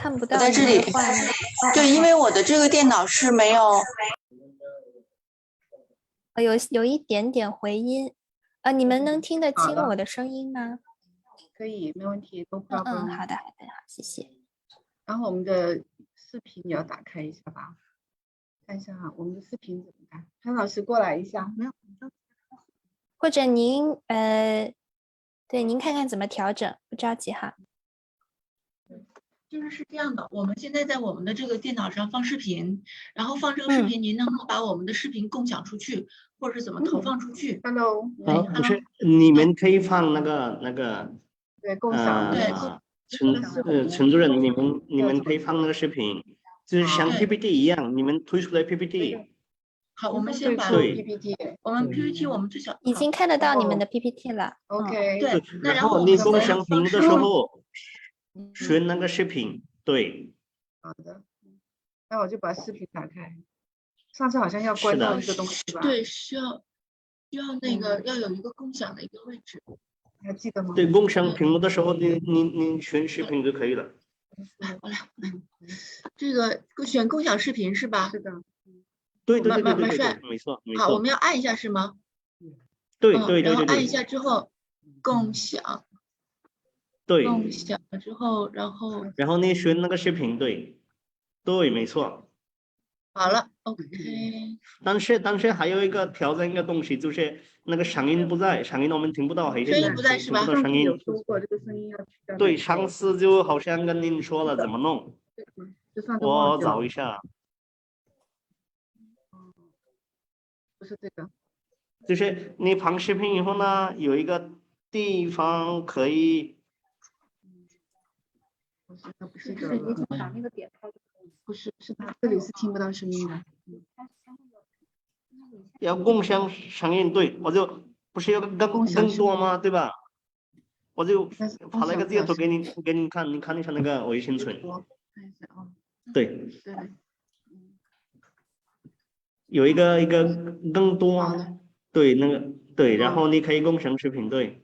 看不到我在这里你的画面。对，因为我的这个电脑是没有。有一点点回音。你们能听得清我的声音吗？可以，没问题，都好的，好的，好，谢谢。然后我们的视频也要打开一下吧，看一下我们的视频怎么办？潘老师过来一下，没有，或者您对，您看看怎么调整，不着急哈。是这样的，我们现在在我们的这个电脑上放视频，然后放这个视频，您能不能把我们的视频共享出去，或者是怎么投放出去 ？Hello，不是，你们可以放那个对共享陈主任，你们可以放那个视频，就是像 PPT 一样，你们推出来 PPT。好，我们先把 PPT， 我们 PPT 我们最小已经看得到你们的 PPT 了。OK， 对，那然后你共享屏幕的时候选那个视频，对。好的，那我就把视频打开。上次好像要关掉一个东西吧？对，需要那个要有一个共享的一个位置，还记得吗？对，共享屏幕的时候，你选视频就可以了。来，我来，这个选共享视频是吧？是的。对，没错。好，我们要按一下是吗？对。然后按一下之后，共享。对。共享了之后，然后你选那个视频，对，没错。好了 ，OK。但是还有一个挑战一个东西，就是那个声音不在，声音我们听不到，声音不在是吧？声音有说过这个声音要去掉。对，上次就好像跟您说了怎么弄，我找一下。不是这个，就是你放视频以后呢，有一个地方可以。不是这个，你只把那个点开就可以。不是，是它这里是听不到声音的。要共享声音，对，我就不是要更多吗？对吧？我就发了一个截图给你看，你看一下那个微信群。看一下啊。对。有一个更多，对，那个对，然后你可以共享视频，对。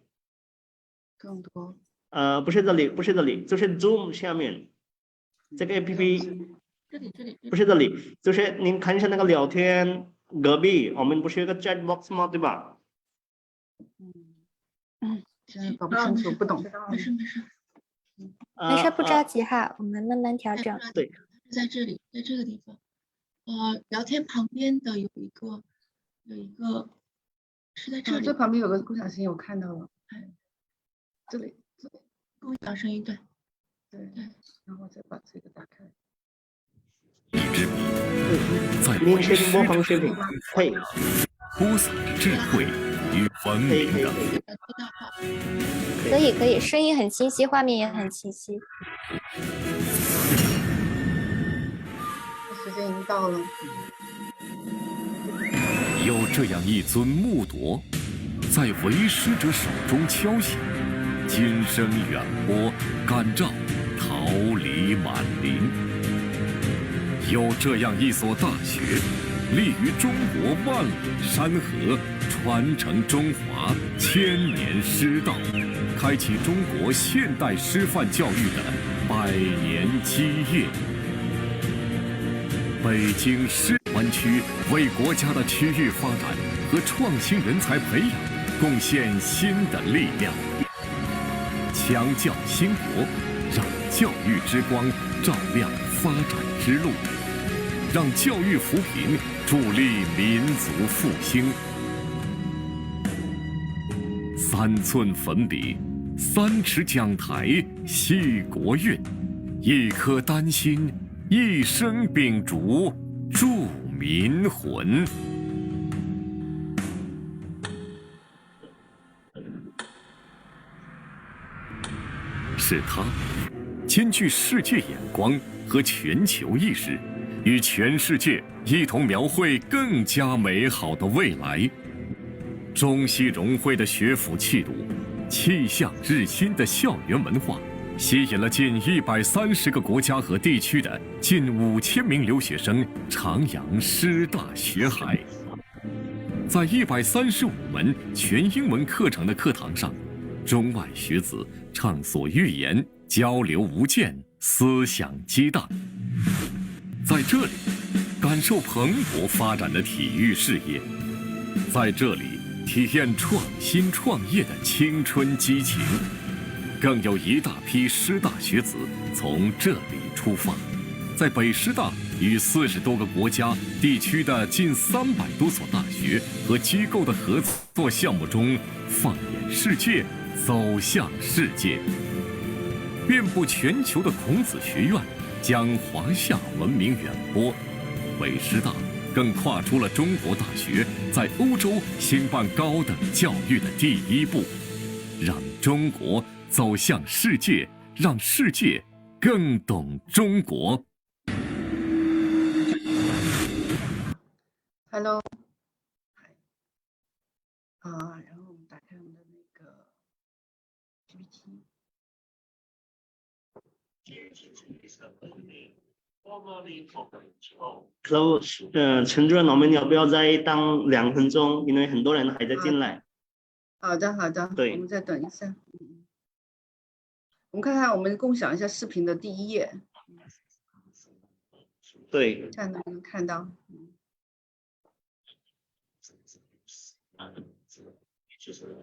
更多。不是这里，就是 Zoom 下面这个 APP， 这里不是这里，就是您看一下那个聊天隔壁，我们不是有个 chat box 吗？对吧？现在搞不清楚，不懂。没事。没事，不着急哈，我们慢慢调整。对，在这里，在这个地方，聊天旁边的有一个是在这里。这旁边有个共享声音，我看到了。这里。共享声音，对，然后再把这个打开。在微信播放视频，嘿，播撒智慧与文明的。可以，声音很清晰，画面也很清晰。时间已经到了。有这样一尊木铎，在为师者手中敲响。金声远播，感召桃李满林。有这样一所大学，立于中国万里山河，传承中华千年师道，开启中国现代师范教育的100年基业。北京师湾区为国家的区域发展和创新人才培养贡献新的力量。强教兴国，让教育之光照亮发展之路，让教育扶贫助力民族复兴。3寸粉笔，3尺讲台系国运，1颗丹心，1声秉烛助民魂。是他兼具世界眼光和全球意识，与全世界一同描绘更加美好的未来。中西融汇的学府气度，气象日新的校园文化，吸引了近130个国家和地区的近5000名留学生徜徉师大学海。在135门全英文课程的课堂上，中外学子畅所欲言，交流无间，思想激荡。在这里，感受蓬勃发展的体育事业，在这里体验创新创业的青春激情，更有一大批师大学子从这里出发，在北师大与40多个国家地区的近300多所大学和机构的合作项目中，放眼世界，走向世界。遍布全球的孔子学院将华夏文明远播，北师大更跨出了中国大学在欧洲兴办高等教育的第一步，让中国走向世界，让世界更懂中国。Hello， 然后我们打开我们的那个 PPT。陈主任，我们要不要再当2分钟？因为很多人还在进来。好的，好的，对，我们再等一下。我们看看，我们共享一下视频的第1页。对，看能不能看到？就是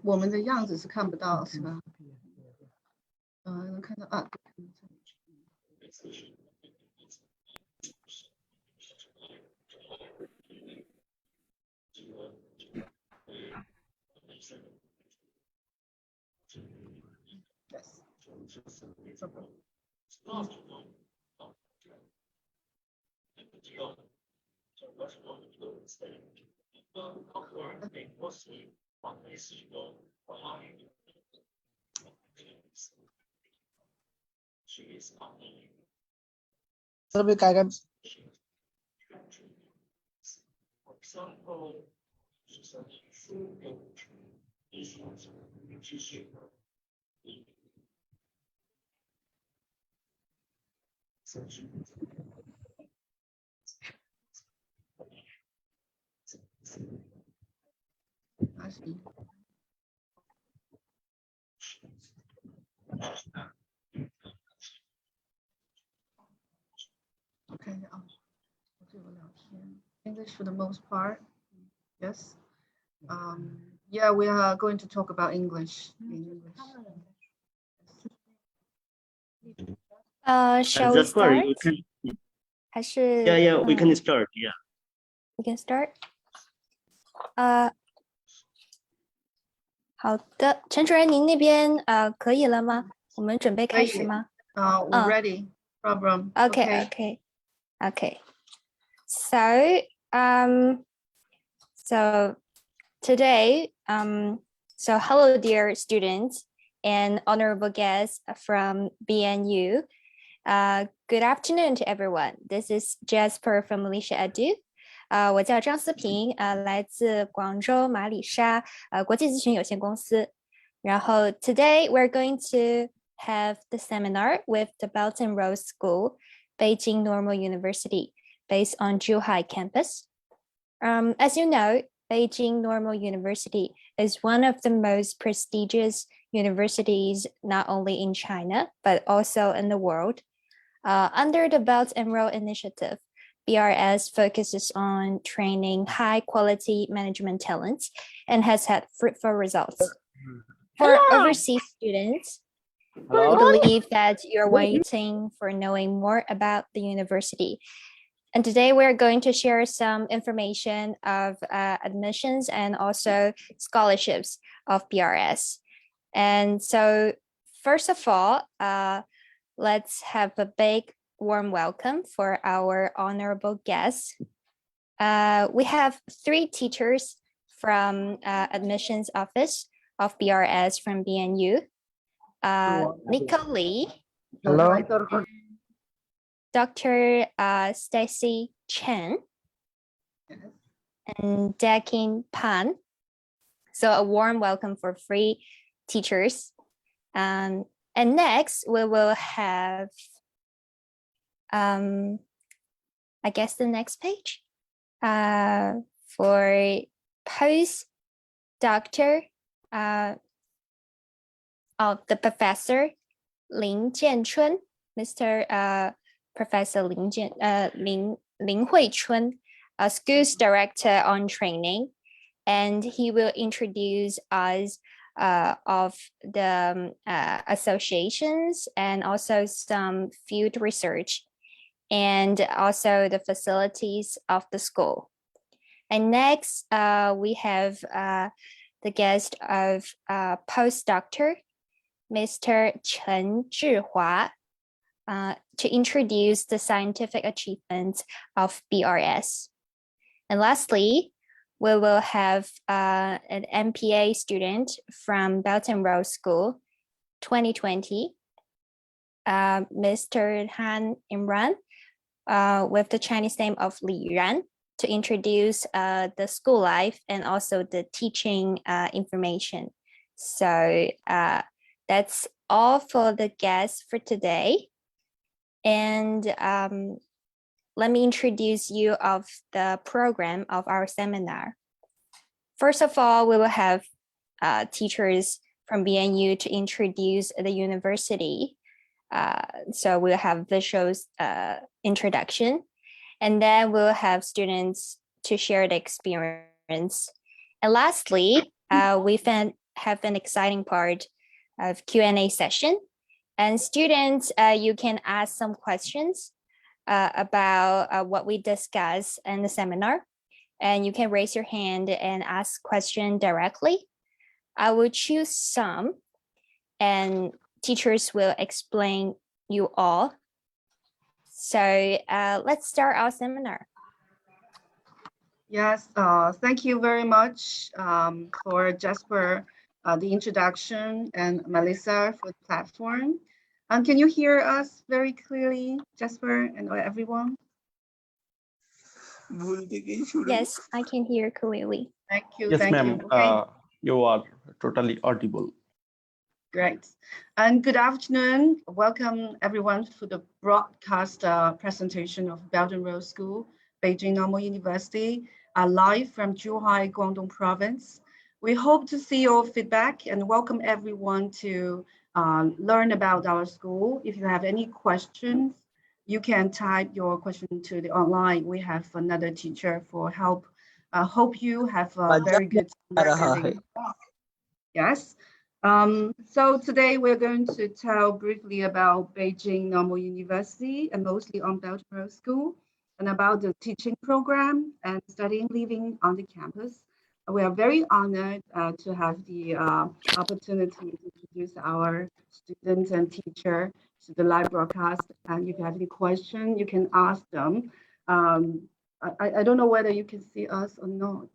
我们的样子是看不到，是吧？能看到啊。这边改个。21。我看一下啊，这个聊天 English for the most part. Yes. Yeah, we are going to talk about English in English. Shall we start? Yeah, we can start. Yeah. We can start. 好的，陈主任，您那边可以了吗？我们准备开始吗？We're ready. Problem. Okay. So today, so hello, dear students and honorable guests from BNU. Good afternoon to everyone. This is Jasper from UniversityAdmission. 我叫张思平，来自广州马里沙国际咨询有限公司。然后 today we're going to have the seminar with the Belt and Road School, Beijing Normal University, based on Zhuhai campus. As you know, Beijing Normal University is one of the most prestigious universities not only in China, but also in the world. Under the Belt and Road Initiative, BRS focuses on training high-quality management talents and has had fruitful results. For overseas students, we believe that you're waiting for knowing more about the university. And today we're going to share some information of admissions and also scholarships of BRS. And so first of all, let's have a big warm welcome for our honorable guests. We have 3 teachers from admissions office of BRS from BNU. Nicole Lee. Hello. Dr. Stacy Chen. And Dakin Pan. So a warm welcome for 3 teachers. And next we will have I guess the next page for postdoctor of the professor Lin Jianchun, Mr. Professor Lin Huichun, a school's director on training, and he will introduce us of the associations and also some field research and also the facilities of the school. And next, we have the guest of postdoctor, Mr. Chen Zhihua, to introduce the scientific achievements of BRS. And lastly, we will have an MPA student from Belt and Road School 2020, Mr. Han Imran, with the Chinese name of Li Ran, to introduce the school life and also the teaching information. So that's all for the guests for today. And let me introduce you of the program of our seminar. First of all, we will have teachers from BNU to introduce the university. So we'll have visuals introduction, and then we'll have students to share the experience. And lastly, we have an exciting part of Q&A session. And students, you can ask some questions about what we discuss in the seminar, and you can raise your hand and ask question directly. I will choose some, and teachers will explain you all. So let's start our seminar. Yes, thank you very much for Jasper, the introduction, and Melissa for the platform. Can you hear us very clearly, Jasper and everyone? Yes, I can hear clearly. Thank you. Yes, thank ma'am. you. Okay. You are totally audible. Great. And good afternoon. Welcome everyone to the broadcast presentation of Belt and Road School, Beijing Normal University, live from Zhuhai, Guangdong Province. We hope to see your feedback and welcome everyone to learn about our school. If you have any questions, you can type your question to the online. We have another teacher for help. Hope you have a very good understanding. Yes. So today we're going to tell briefly about Beijing Normal University and mostly on Belt and Road School, and about the teaching program and studying living on the campus. We are very honored to have the opportunity to introduce our students and teacher to the live broadcast. And if you have any question, you can ask them. I don't know whether you can see us or not.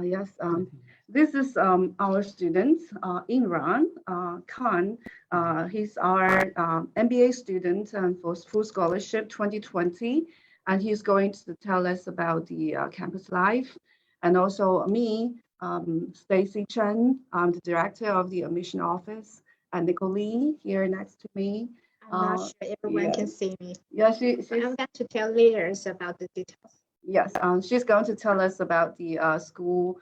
Yes, this is our student, Imran Khan. He's our MBA student for full scholarship 2020. And he's going to tell us about the campus life. And also me, Stacy Chen, I'm the director of the admission office, and Nicole Lee here next to me. I'm not sure everyone can see me. Yeah, she's I'm going to tell leaders about the details. Yes, she's going to tell us about the school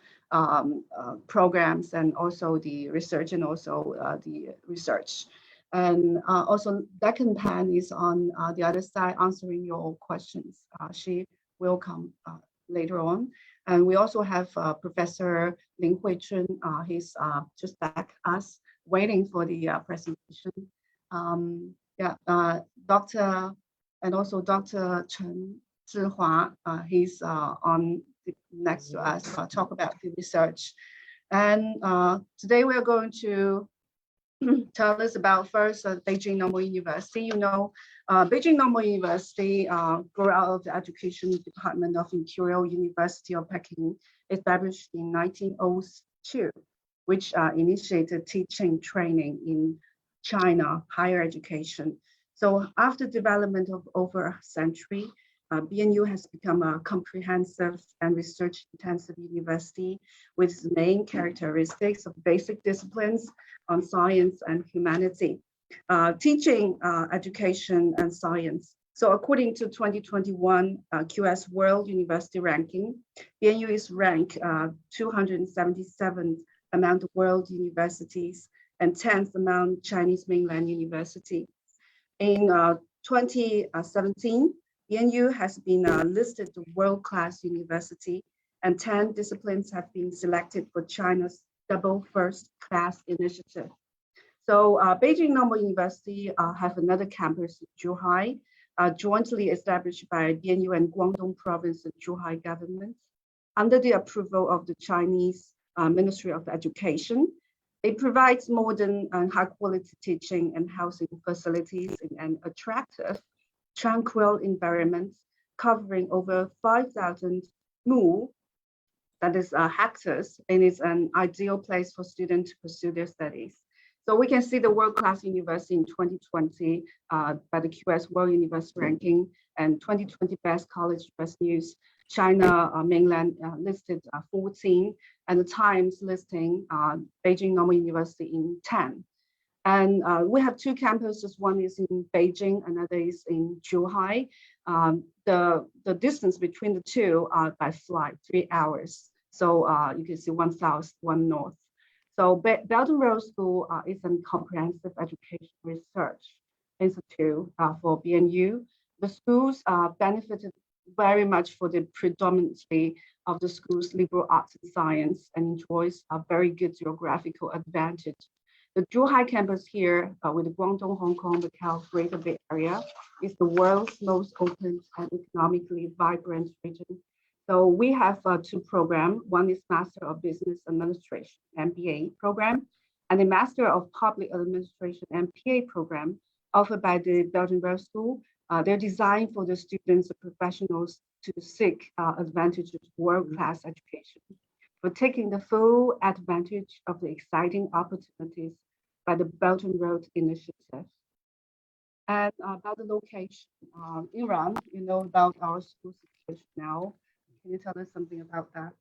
programs and also the research and also the research. And also Deccan Pan is on the other side answering your questions. She will come later on. And we also have Professor Lin Huichun. He's just back us waiting for the presentation. Dr. and also Dr. Chen Zhihua, he's on next to us, talk about the research. And today we are going to tell us about first Beijing Normal University. You know, Beijing Normal University grew out of the Education Department of Imperial University of Peking, established in 1902, which initiated teaching training in China, higher education. So after development of over a century, BNU has become a comprehensive and research-intensive university with its main characteristics of basic disciplines on science and humanity. Teaching education and science So according to 2021 QS World University Ranking, BNU is ranked 277th among the world universities and 10th among Chinese mainland university. In 2017, BNU has been listed a world-class university, and 10 disciplines have been selected for China's double first-class initiative. So Beijing Normal University have another campus in Zhuhai, jointly established by BNU and Guangdong Province and Zhuhai government, under the approval of the Chinese Ministry of Education. It provides modern and high-quality teaching and housing facilities in an attractive, tranquil environment, covering over 5,000 mu, that is hectares, and it's an ideal place for students to pursue their studies. So we can see the world-class university in 2020 by the QS World University Ranking and 2020 Best College Best News. China mainland listed 14, and the Times listing Beijing Normal University in 10. And we have two campuses. One is in Beijing, another is in Zhuhai. The distance between the two are by flight, 3 hours. So you can see one south, one north. So Belt and Road School is a comprehensive education research institute for BNU. The schools benefited very much for the predominantly of the school's liberal arts and science and enjoys a very good geographical advantage. The Zhuhai campus here with the Guangdong, Hong Kong, Macau, Greater Bay Area is the world's most open and economically vibrant region. So we have two programs. One is Master of Business Administration, MBA program, and the Master of Public Administration, MPA program offered by the Belt and Road School. They're designed for the students and professionals to seek advantage of world-class education, for taking the full advantage of the exciting opportunities by the Belt and Road Initiative. And about the location, Imran, you know about our school situation now. Can you tell us something about that?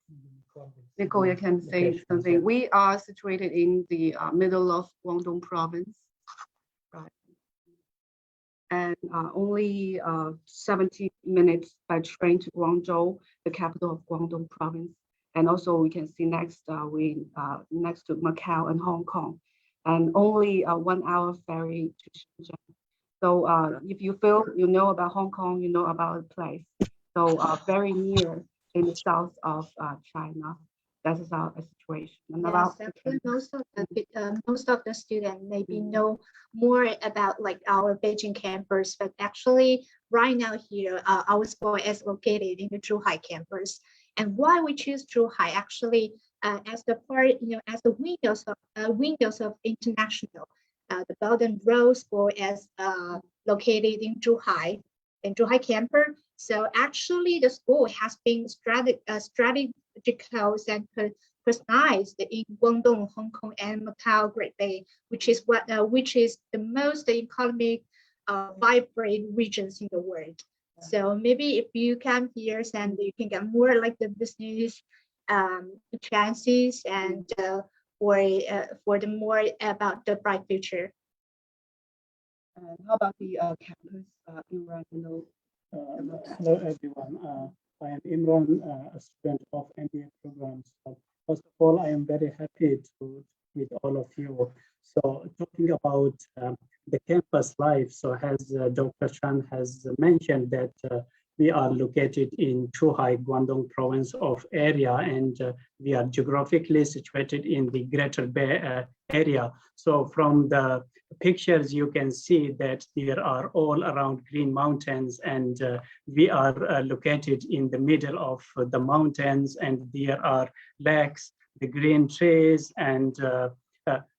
Nicole, you can say something. We are situated in the middle of Guangdong Province, right? And only 70 minutes by train to Guangzhou, the capital of Guangdong Province. And also we can see next next to Macau and Hong Kong, and only 1 hour ferry to Shenzhen. So if you feel you know about Hong Kong, you know about the place. So very near in the south of China. That is our situation. And Yes, about actually most of the students maybe know more about like our Beijing campus, but actually right now here our school is located in the Zhuhai campus. And why we choose Zhuhai actually as the part, as the windows of international, the Belt and Road School is located in Zhuhai campus. So actually the school has been strategical and personalized in Guangdong, Hong Kong, and Macau Great Bay, which is the most economic vibrant regions in the world. So maybe if you come here, and you can get more like the business chances and for the more about the bright future. how about the campus, Imran? Hello everyone. I am Imran, a student of MBA programs. First of all, I am very happy to meet all of you. So talking about the campus life, so as Dr. Chan has mentioned that we are located in Zhuhai, Guangdong province of area, and we are geographically situated in the Greater Bay area. So from the pictures, you can see that there are all around green mountains, and we are located in the middle of the mountains, and there are lakes, the green trees, and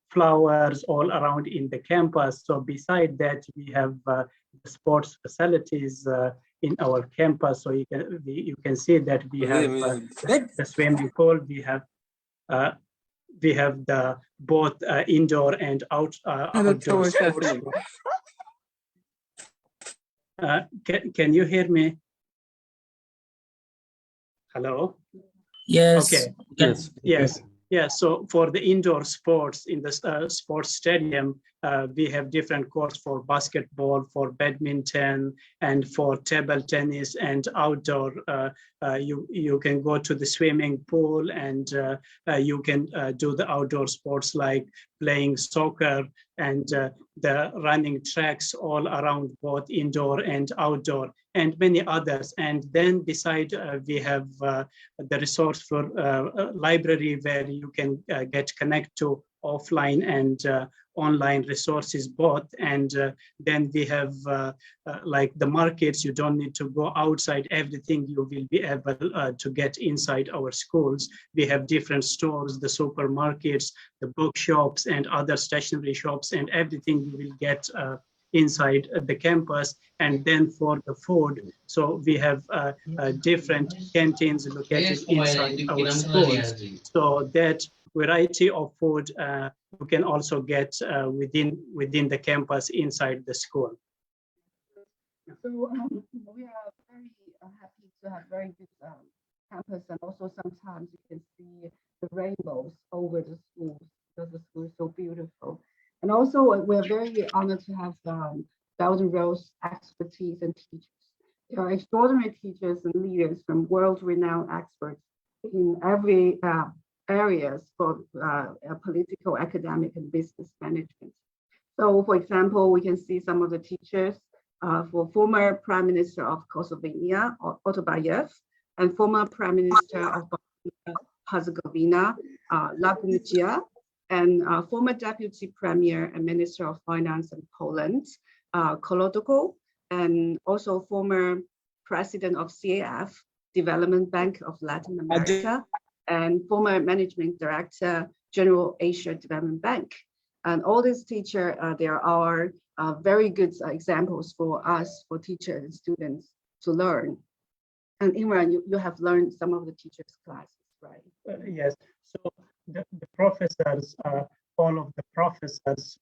flowers all around in the campus. So beside that, we have sports facilities in our campus. So you can see that we have the swimming pool. We have the both indoor and outdoor. Can you hear me? Hello? Yes. Okay. Yes. Yeah, so for the indoor sports in the sports stadium, we have different courts for basketball, for badminton, and for table tennis. And outdoor, you can go to the swimming pool, and you can do the outdoor sports like playing soccer and the running tracks all around, both indoor and outdoor, and many others. And then beside, we have the resource for library, where you can get connect to offline and online resources both. And then we have like the markets. You don't need to go outside. Everything you will be able to get inside our schools. We have different stores, the supermarkets, the bookshops, and other stationery shops, and everything you will get inside the campus. And then for the food, so we have different canteens located inside our schools, so that variety of food you can also get within the campus inside the school. So we are very happy to have very good campus, and also sometimes you can see the rainbows over the schools because the school is so beautiful. And also we're very honored to have Belden Rose expertise and teachers. There are extraordinary teachers and leaders from world-renowned experts in every areas for political, academic, and business management. So, for example, we can see some of the teachers for former Prime Minister of Kosovo, Otto Bayev, and former Prime Minister of Herzegovina, Labunia, and former Deputy Premier and Minister of Finance in Poland, Kolodoko, and also former President of CAF, Development Bank of Latin America, and former Managing Director, General Asia Development Bank. And all these teachers, there are very good examples for us, for teachers and students to learn. And Imran, you have learned some of the teachers' classes, right? Yes, so the professors, all of the professors,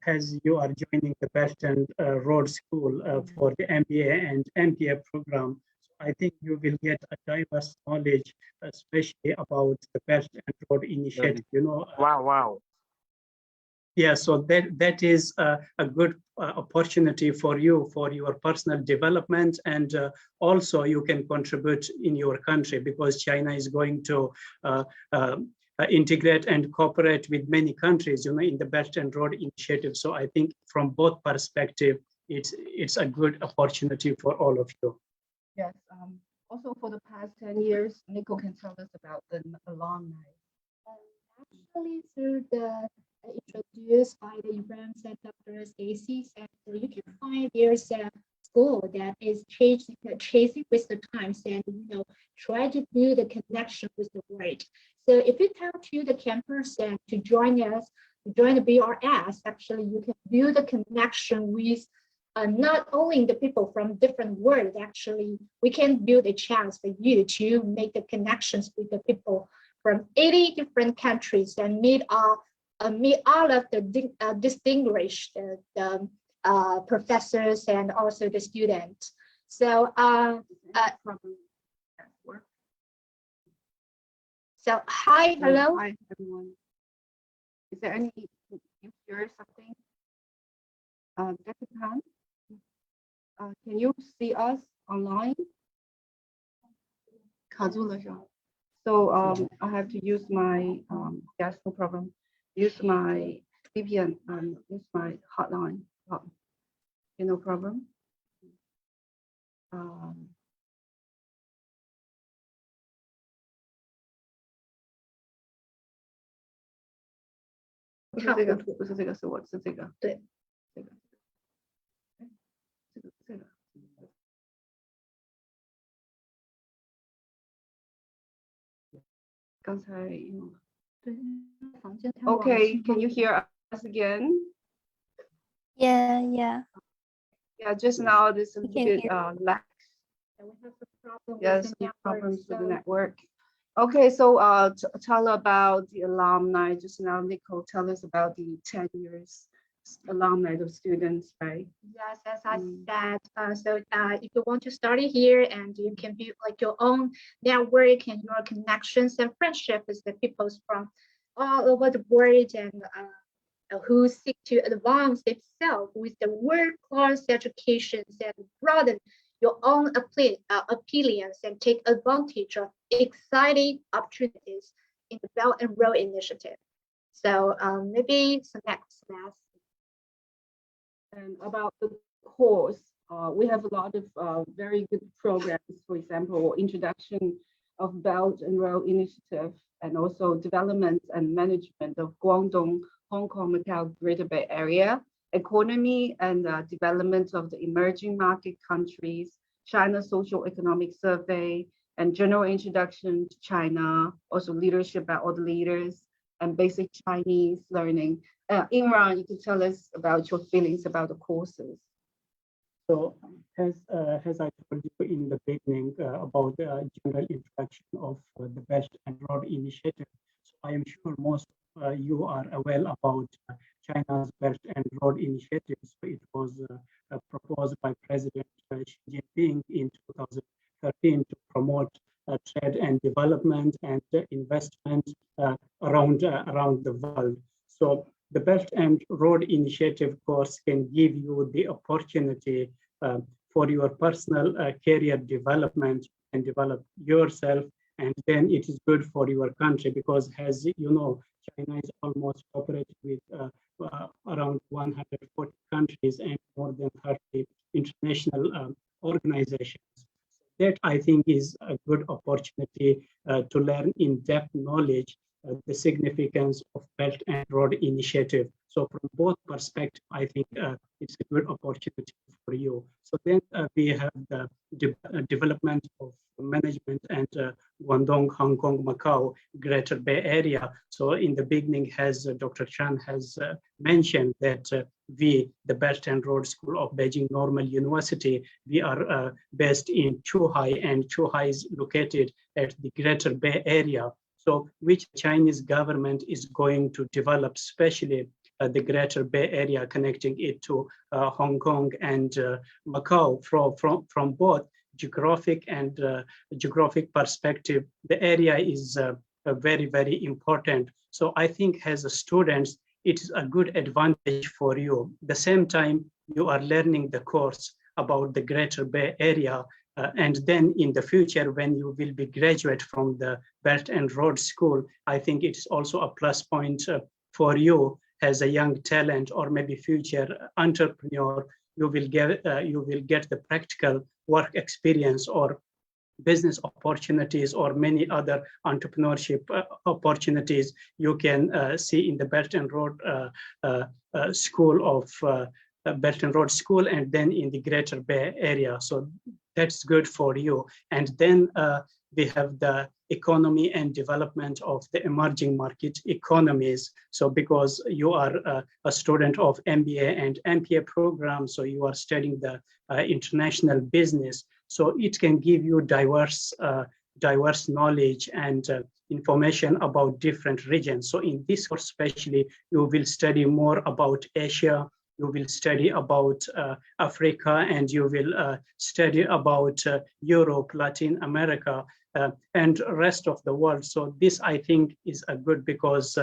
as you are joining the Belden Road School for the MBA and MBA program, I think you will get a diverse knowledge, especially about the Belden Road initiative. You know. Wow. Yeah, so that is a good opportunity for you, for your personal development, and also you can contribute in your country, because China is going to integrate and cooperate with many countries, you know, in the Belt and Road Initiative. So I think from both perspectives, it's a good opportunity for all of you. Yes. Also, for the past 10 years, Nico can tell us about the alumni. Actually, through the introduced by the events that Dr. Stacy said, so you can find there's a school that is chasing with the times, and try to build a connection with the world. So if you come to the campus and to join us, to join the BRS, actually you can build a connection with not only the people from different worlds. Actually, we can build a chance for you to make the connections with the people from 80 different countries and meet all of the distinguished professors and also the students. So so hi, hello. Hi, everyone. Is there any, you hear something? Dr. Khan, can you see us online? So I have to use my, yes, no problem. Use my VPN, use my hotline. Okay, no problem.不是这个，是这个。对，这个。刚才用了。对，房间。Okay, can you hear us again? Yeah. Yeah, just now this is a bit lag. Yes, problems with the network. Okay, so tell about the alumni. Just now, Nicole, tell us about the 10 years alumni of students, right? Yes, as I said, so if you want to study here, and you can build like your own network and your connections and friendship with the people from all over the world and who seek to advance themselves with the world-class educations and broaden your own opinions and take advantage of exciting opportunities in the Belt and Road Initiative. So maybe some next class. And about the course, we have a lot of very good programs, for example, introduction of Belt and Road Initiative, and also development and management of Guangdong, Hong Kong, Macau, Greater Bay Area, economy and development of the emerging market countries, China Social Economic Survey, and general introduction to China, also leadership by all the leaders, and basic Chinese learning. Imran, you can tell us about your feelings about the courses. So as I told you in the beginning about the general introduction of the Belt and Road Initiative, so I am sure most of you are aware about China's Belt and Road Initiative. So it was proposed by President Xi Jinping in 2013 to promote trade and development and investment around the world. So the Belt and Road Initiative course can give you the opportunity for your personal career development and develop yourself, and then it is good for your country because, as you know, China is almost operating with around 140 countries and more than 30 international organizations. That I think is a good opportunity to learn in-depth knowledge the significance of Belt and Road Initiative. So from both perspectives, I think it's a good opportunity for you. So then we have the development of management and Guangdong, Hong Kong, Macau, Greater Bay Area. So in the beginning, as Dr. Chan has mentioned, that we, the Belt and Road School of Beijing Normal University, we are based in Zhuhai, and Zhuhai is located at the Greater Bay Area. So which Chinese government is going to develop, especially the Greater Bay Area, connecting it to Hong Kong and Macau from both geographic and geographic perspective. The area is very, very important. So I think as a student, it is a good advantage for you. At the same time, you are learning the course about the Greater Bay Area. And then in the future, when you will be graduate from the Belt and Road School, I think it's also a plus point for you as a young talent or maybe future entrepreneur. You will get the practical work experience or business opportunities or many other entrepreneurship opportunities you can see in the Belt and Road School of Belt and Road School, and then in the Greater Bay Area. So that's good for you. And then we have the economy and development of the emerging market economies. So because you are a student of MBA and MPA program, so you are studying the international business. So it can give you diverse knowledge and information about different regions. So in this course, especially, you will study more about Asia, you will study about Africa, and you will study about Europe, Latin America, and rest of the world. So this, I think, is a good because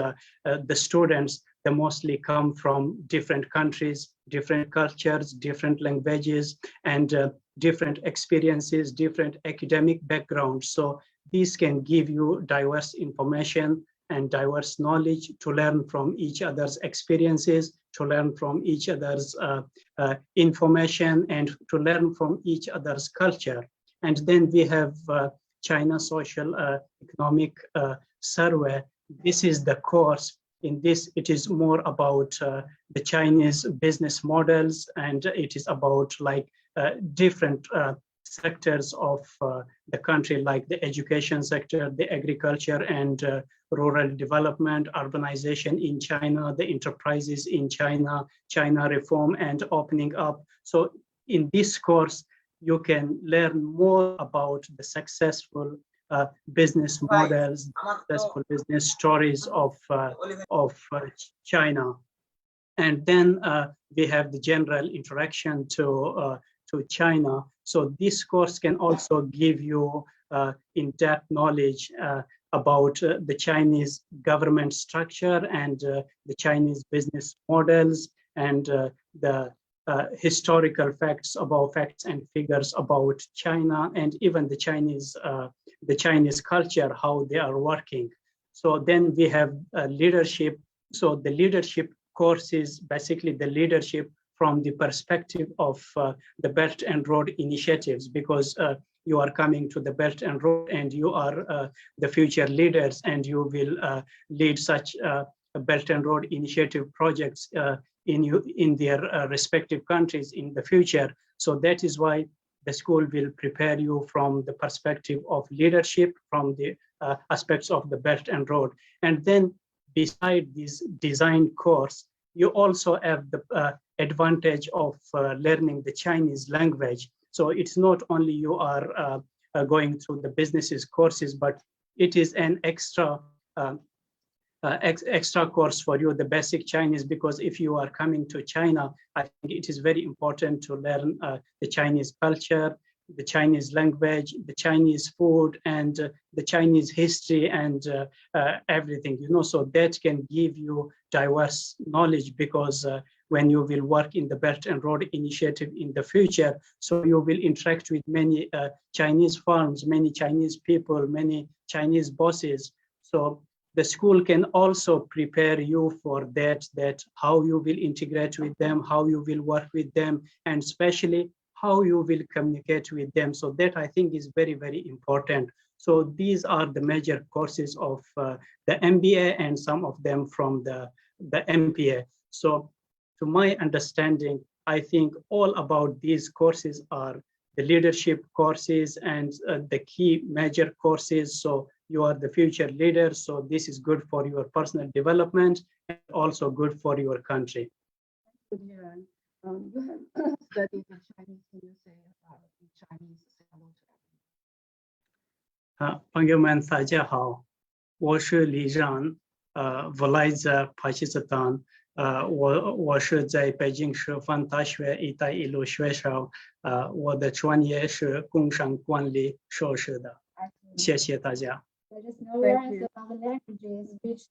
the students, they mostly come from different countries, different cultures, different languages, and different experiences, different academic backgrounds. So these can give you diverse information and diverse knowledge to learn from each other's experiences, to learn from each other's information, and to learn from each other's culture. And then we have China Social Economic Survey. This is the course. In this, it is more about the Chinese business models, and it is about like different sectors of the country, like the education sector, the agriculture and rural development, urbanization in China, the enterprises in China, China reform and opening up. So in this course, you can learn more about the successful business models, successful business stories of China. And then we have the general introduction to China. So this course can also give you in-depth knowledge about the Chinese government structure and the Chinese business models and the historical facts and figures about China and even the Chinese culture, how they are working. So then we have leadership. So the leadership course is basically the leadership from the perspective of the Belt and Road initiatives, because you are coming to the Belt and Road and you are the future leaders, and you will lead such Belt and Road initiative projects in their respective countries in the future. So that is why the school will prepare you from the perspective of leadership, from the aspects of the Belt and Road. And then beside this design course, you also have the advantage of learning the Chinese language. So it's not only you are going through the businesses courses, but it is an extra extra course for you, the basic Chinese, because if you are coming to China, I think it is very important to learn the Chinese culture, the Chinese language, the Chinese food, and the Chinese history, and everything, you know, so that can give you diverse knowledge, because when you will work in the Belt and Road Initiative in the future, so you will interact with many Chinese firms, many Chinese people, many Chinese bosses. So the school can also prepare you for that how you will integrate with them, how you will work with them, and especially how you will communicate with them. So that I think is very, very important. So these are the major courses of the MBA and some of them from the MPA. So to my understanding, I think all about these courses are the leadership courses and the key major courses. So you are the future leader. So this is good for your personal development and also good for your country. You have studied in Chinese. Can you say in Chinese? Say hello to everyone. 朋友们，大家好，我是李让，我来自巴基斯坦，我是在北京师范大学一带一路学校，我的专业是工商管理硕士的，谢谢大家。There is no worries about the languages, which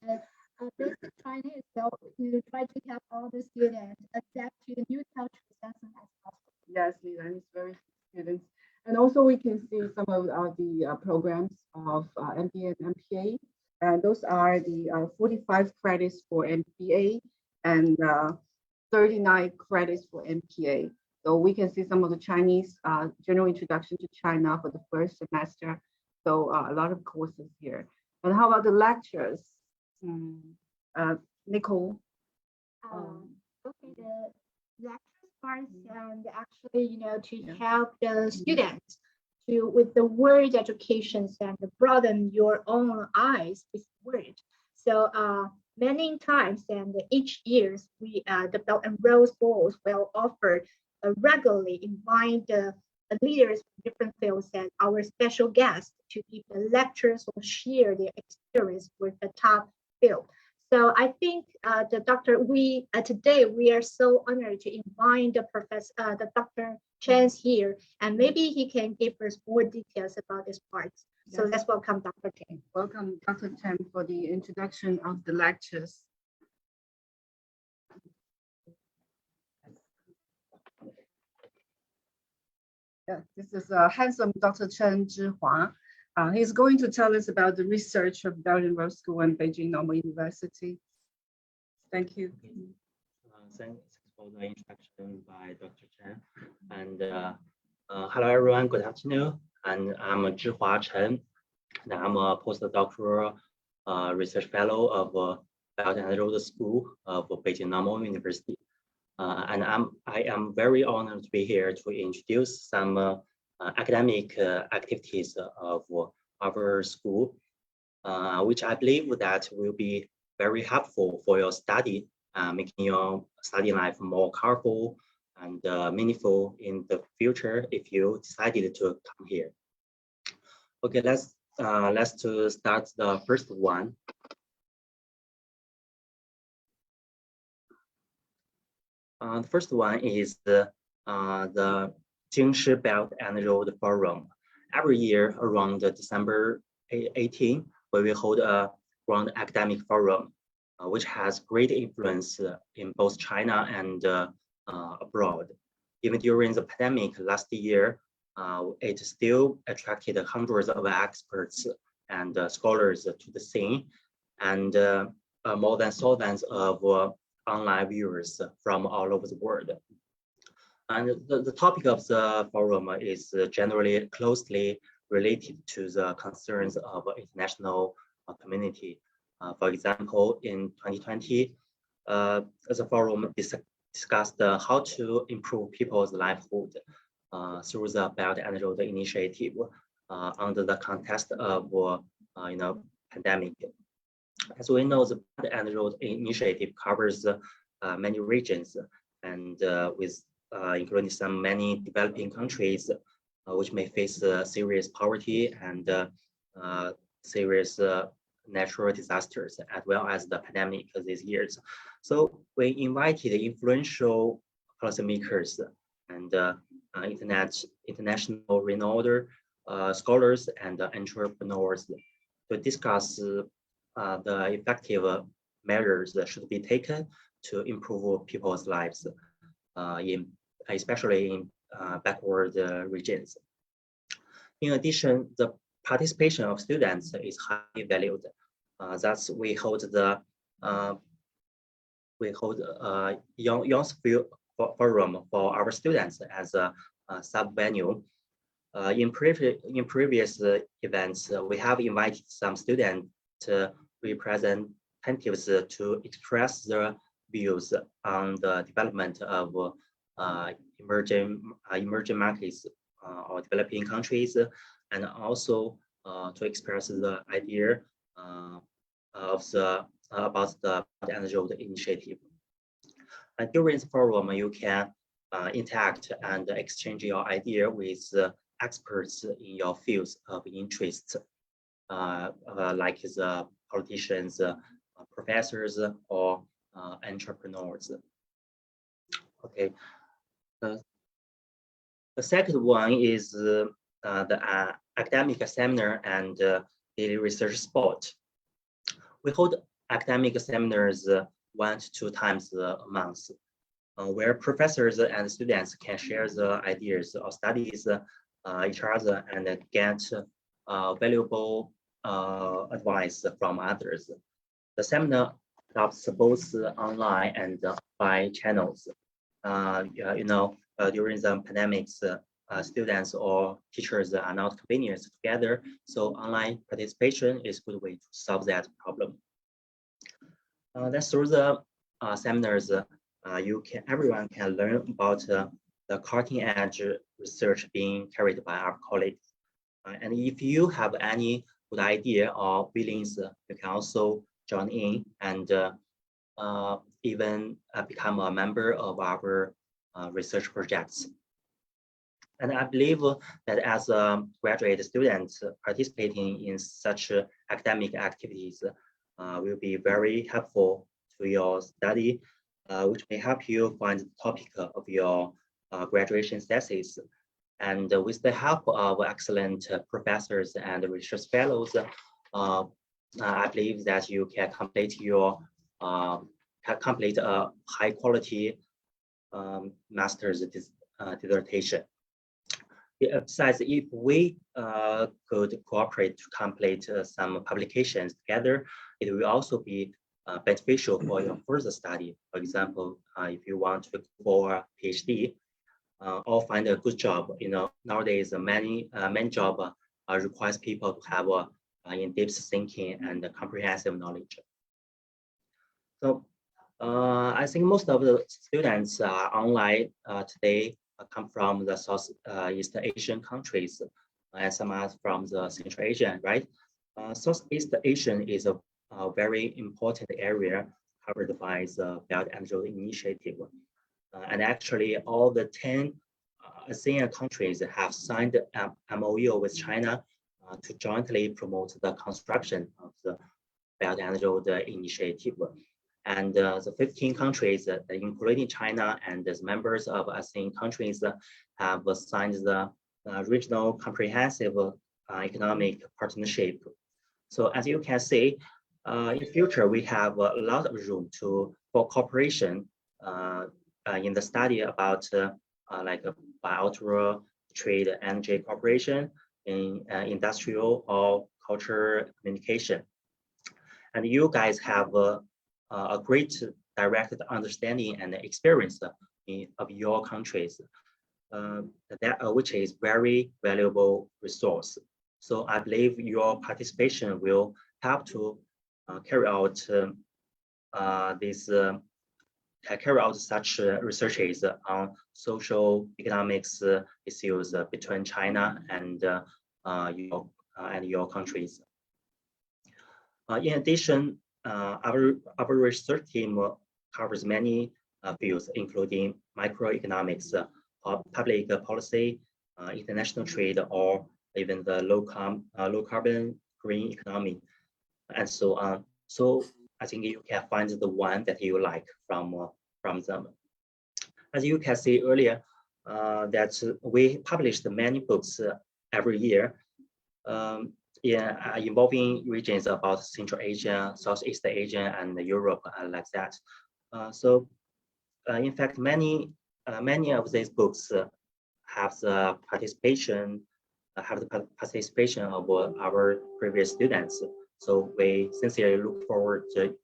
basic Chinese, so you try to help all the students adapt to the new culture as soon as possible. Yes, Lila, it's very students. And also we can see some of the programs of MBA and MPA. And those are the 45 credits for MBA and 39 credits for MPA. So we can see some of the Chinese general introduction to China for the first semester. So a lot of courses here. And how about the lectures? Nicole? Okay, the lectures part and actually, you know, to help the students to with the word educations and broaden your own eyes with word. So many times and each year we the Belt and Road schools will offer regularly invite the leaders from different fields and our special guests to give the lectures or share their experience with the top field. So I think today we are so honored to invite the Dr. Chen's here, and maybe he can give us more details about this part. Yes. So let's welcome Dr. Chen. Welcome, Dr. Chen, for the introduction of the lectures. Yeah, this is handsome Dr. Chen Zhihua. He's going to tell us about the research of Belt and Road School and Beijing Normal University. Thank you. Thanks for the introduction by Dr. Chen. And hello, everyone. Good afternoon. And I'm Zhihua Chen. And I'm a postdoctoral research fellow of Belt and Road School of Beijing Normal University. And I am very honored to be here to introduce some academic activities of our school, which I believe that will be very helpful for your study, making your study life more colorful and meaningful in the future if you decided to come here. Okay, let's start the first one. The first one is the Jingshi Belt and Road Forum. Every year around December 18, we will hold a grand academic forum, which has great influence in both China and abroad. Even during the pandemic last year, it still attracted hundreds of experts and scholars to the scene, and more than thousands of online viewers from all over the world. And the topic of the forum is generally closely related to the concerns of international community. For example, in 2020, the forum discussed how to improve people's livelihood through the Belt and Road Initiative under the context of pandemic. As we know, the Belt and Road Initiative covers many regions, and with including many developing countries which may face serious poverty and serious natural disasters, as well as the pandemic these years. So we invited influential policymakers and international renowned scholars and entrepreneurs to discuss the effective measures that should be taken to improve people's lives, especially in backward regions. In addition, the participation of students is highly valued. Thus, we hold young forum for our students as a sub venue. In previous events, we have invited some students representatives to express their views on the development of emerging markets or developing countries, and also to express the idea about the Belt and Road Initiative. And during the forum, you can interact and exchange your idea with experts in your fields of interest, like the politicians, professors, or entrepreneurs. Okay. The second one is the academic seminar and daily research spot. We hold academic seminars 1 to 2 times a month, where professors and students can share the ideas or studies each other and get valuable advice from others. The seminar adopts both online and by channels. During the pandemics, students or teachers are not convenient together, so online participation is a good way to solve that problem. Then through the seminars, everyone can learn about the cutting-edge research being carried by our colleagues. And if you have any good idea or feelings, you can also join in and even become a member of our research projects. And I believe that as a graduate student, participating in such academic activities will be very helpful to your study, which may help you find the topic of your graduation thesis. And with the help of excellent professors and research fellows, I believe that you can complete a high quality master's dissertation. Besides, if we could cooperate to complete some publications together, it will also be beneficial for your further study. For example, if you want to go for a PhD or find a good job, nowadays many jobs requires people to have in-depth thinking and comprehensive knowledge. So I think most of the students online today come from the Southeast Asian countries, and some are from the Central Asia, right? Southeast Asian is a very important area covered by the Belt and Road Initiative. And actually all the 10 ASEAN countries have signed an MOU with China to jointly promote the construction of the Belt and Road Initiative. And the 15 countries, including China and as members of ASEAN countries, have signed the Regional Comprehensive Economic Partnership. So as you can see, in future, we have a lot of room for cooperation in the study about like bilateral trade, energy cooperation, in industrial or cultural communication. And you guys have a great direct understanding and experience of your countries, which is very valuable resource. So I believe your participation will help to carry out such researches on social economics issues between China and your countries. In addition, our research team covers many fields, including microeconomics, public policy, international trade, or even the low carbon green economy, and so on. So I think you can find the one that you like from them. As you can see earlier, that we published many books every year, involving regions about Central Asia, Southeast Asia, and Europe, like that. So, in fact, many of these books have the participation of our previous students. So we sincerely look forward to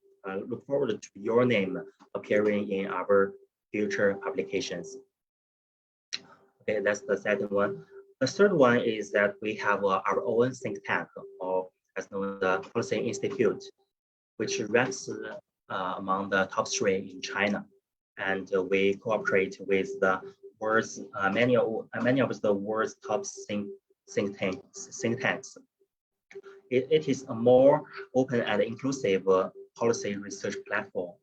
your name appearing in our future publications. Okay, that's the second one. The third one is that we have our own think tank, or as known as the Policy Institute, which ranks among the top 3 in China, and we cooperate with the world's many of the world's top think tanks. It is a more open and inclusive policy research platform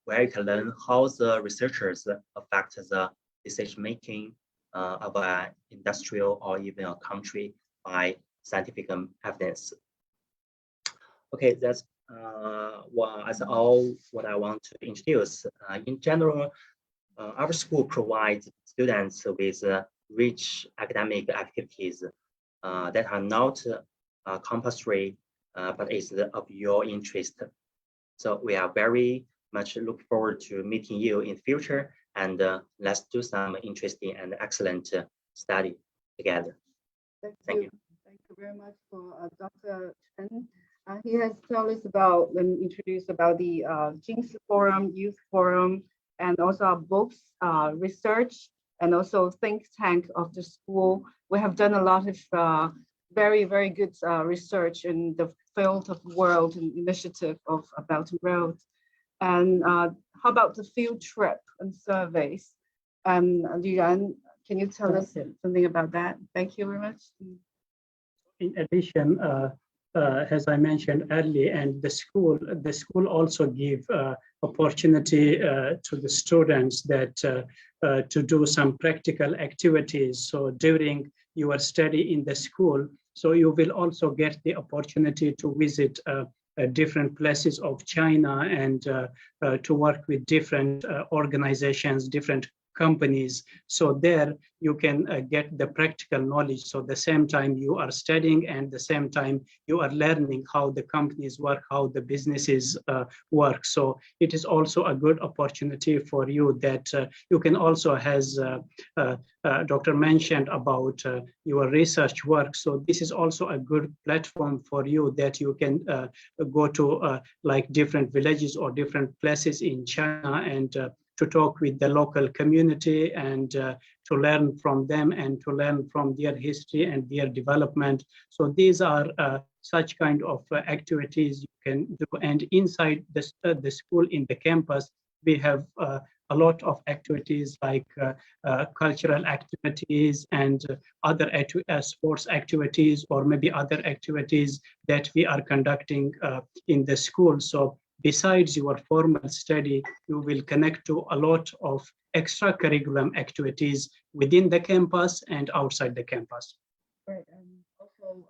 where you can learn how the researchers affect the decision making of an industrial or even a country by scientific evidence. Okay, that's all what I want to introduce. In general, our school provides students with rich academic activities that are not compulsory, but is of your interest. So we are very much looking forward to meeting you in the future, and let's do some interesting and excellent study together. Thank you. Thank you very much for Dr. Chen. He has told us about and introduced about the Jingsi Forum, Youth Forum, and also our books, research, and also think tank of the school. We have done a lot of very, very good research in the field of world and initiative of Belt and Road. And how about the field trip and surveys? Liran, can you tell us something about that? Thank you very much. In addition, as I mentioned earlier, and the school also give opportunity to the students that to do some practical activities. So during your study in the school, so you will also get the opportunity to visit different places of China and to work with different organizations, different companies. So there you can get the practical knowledge. So the same time you are studying and the same time you are learning how the companies work, how the businesses work. So it is also a good opportunity for you that you can also, as Dr. mentioned about your research work. So this is also a good platform for you that you can go to like different villages or different places in China and to talk with the local community and to learn from them and to learn from their history and their development. So these are such kind of activities you can do. And inside the school, in the campus, we have a lot of activities like cultural activities and other sports activities, or maybe other activities that we are conducting in the school. So besides your formal study, you will connect to a lot of extra curriculum activities within the campus and outside the campus. Right, and also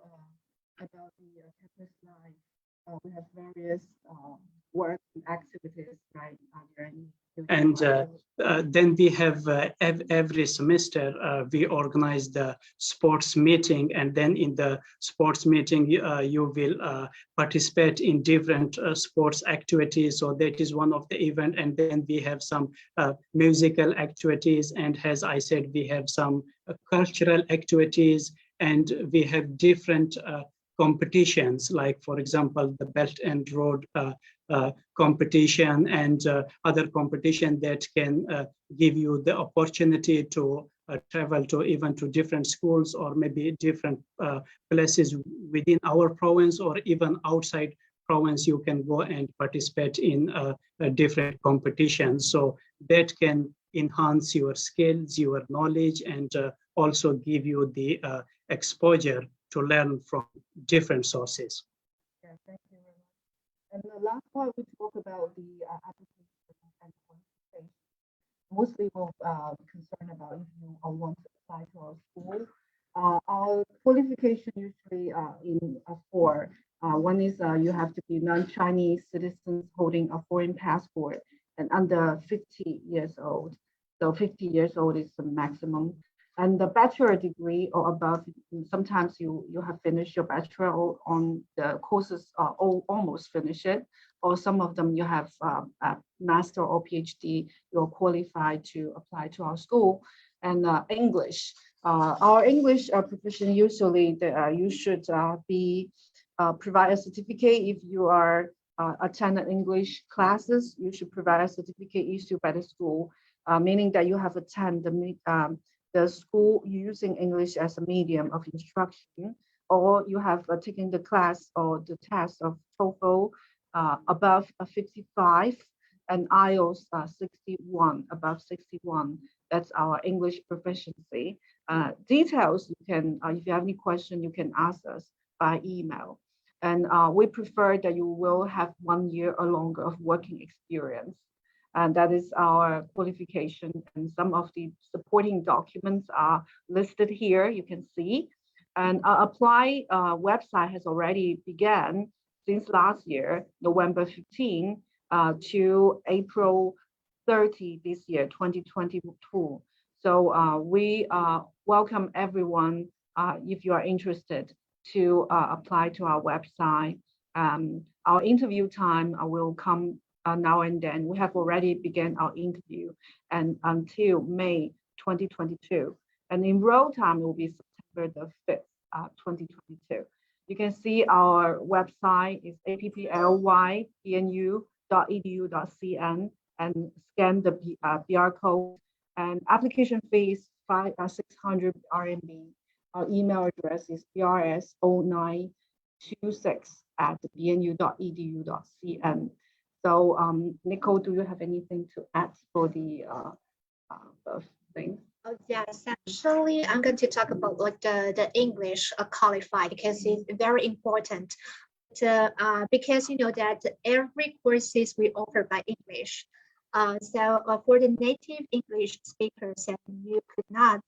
about the campus life, we have various work and activities, right? And then we have every semester we organize the sports meeting, and then in the sports meeting you will participate in different sports activities. So that is one of the event, and then we have some musical activities, and as I said, we have some cultural activities, and we have different competitions, like for example the Belt and Road competition and other competition that can give you the opportunity to travel to even to different schools or maybe different places within our province or even outside province. You can go and participate in different competitions, so that can enhance your skills, your knowledge, and also give you the exposure to learn from different sources. Yeah, thank you very much. And the last part, we talk about the application and qualification. Mostly we'll be concerned about if you want to apply to our school. Our qualification usually in four. One is you have to be non-Chinese citizens holding a foreign passport and under 50 years old. So 50 years old is the maximum. And the bachelor degree or above, sometimes you have finished your bachelor on the courses almost finish it, or some of them you have a master or PhD, you're qualified to apply to our school. And English, our English proficient, usually you should provide a certificate. If you are attended English classes, you should provide a certificate issued by the school, meaning that you have attended the school using English as a medium of instruction, or you have taken the class or the test of TOEFL above 55 and IELTS 61, above 61. That's our English proficiency. Details, you can, if you have any question, you can ask us by email. And we prefer that you will have 1 year or longer of working experience. And that is our qualification, and some of the supporting documents are listed here, you can see. And our apply website has already begun since last year, November 15 to April 30 this year, 2022. So we welcome everyone, if you are interested, to apply to our website. Our interview time will come now and then. We have already begun our interview and until May 2022. And enroll time will be September the 5th, 2022. You can see our website is apply.bnu.edu.cn and scan the BR code. And application fee is 600 RMB. Our email address is brs0926@bnu.edu.cn. So, Nicole, do you have anything to add for the thing? Oh, yes, actually, I'm going to talk about like the English qualified, because it's very important. Because you know that every courses we offer by English. So for the native English speakers, and you could not,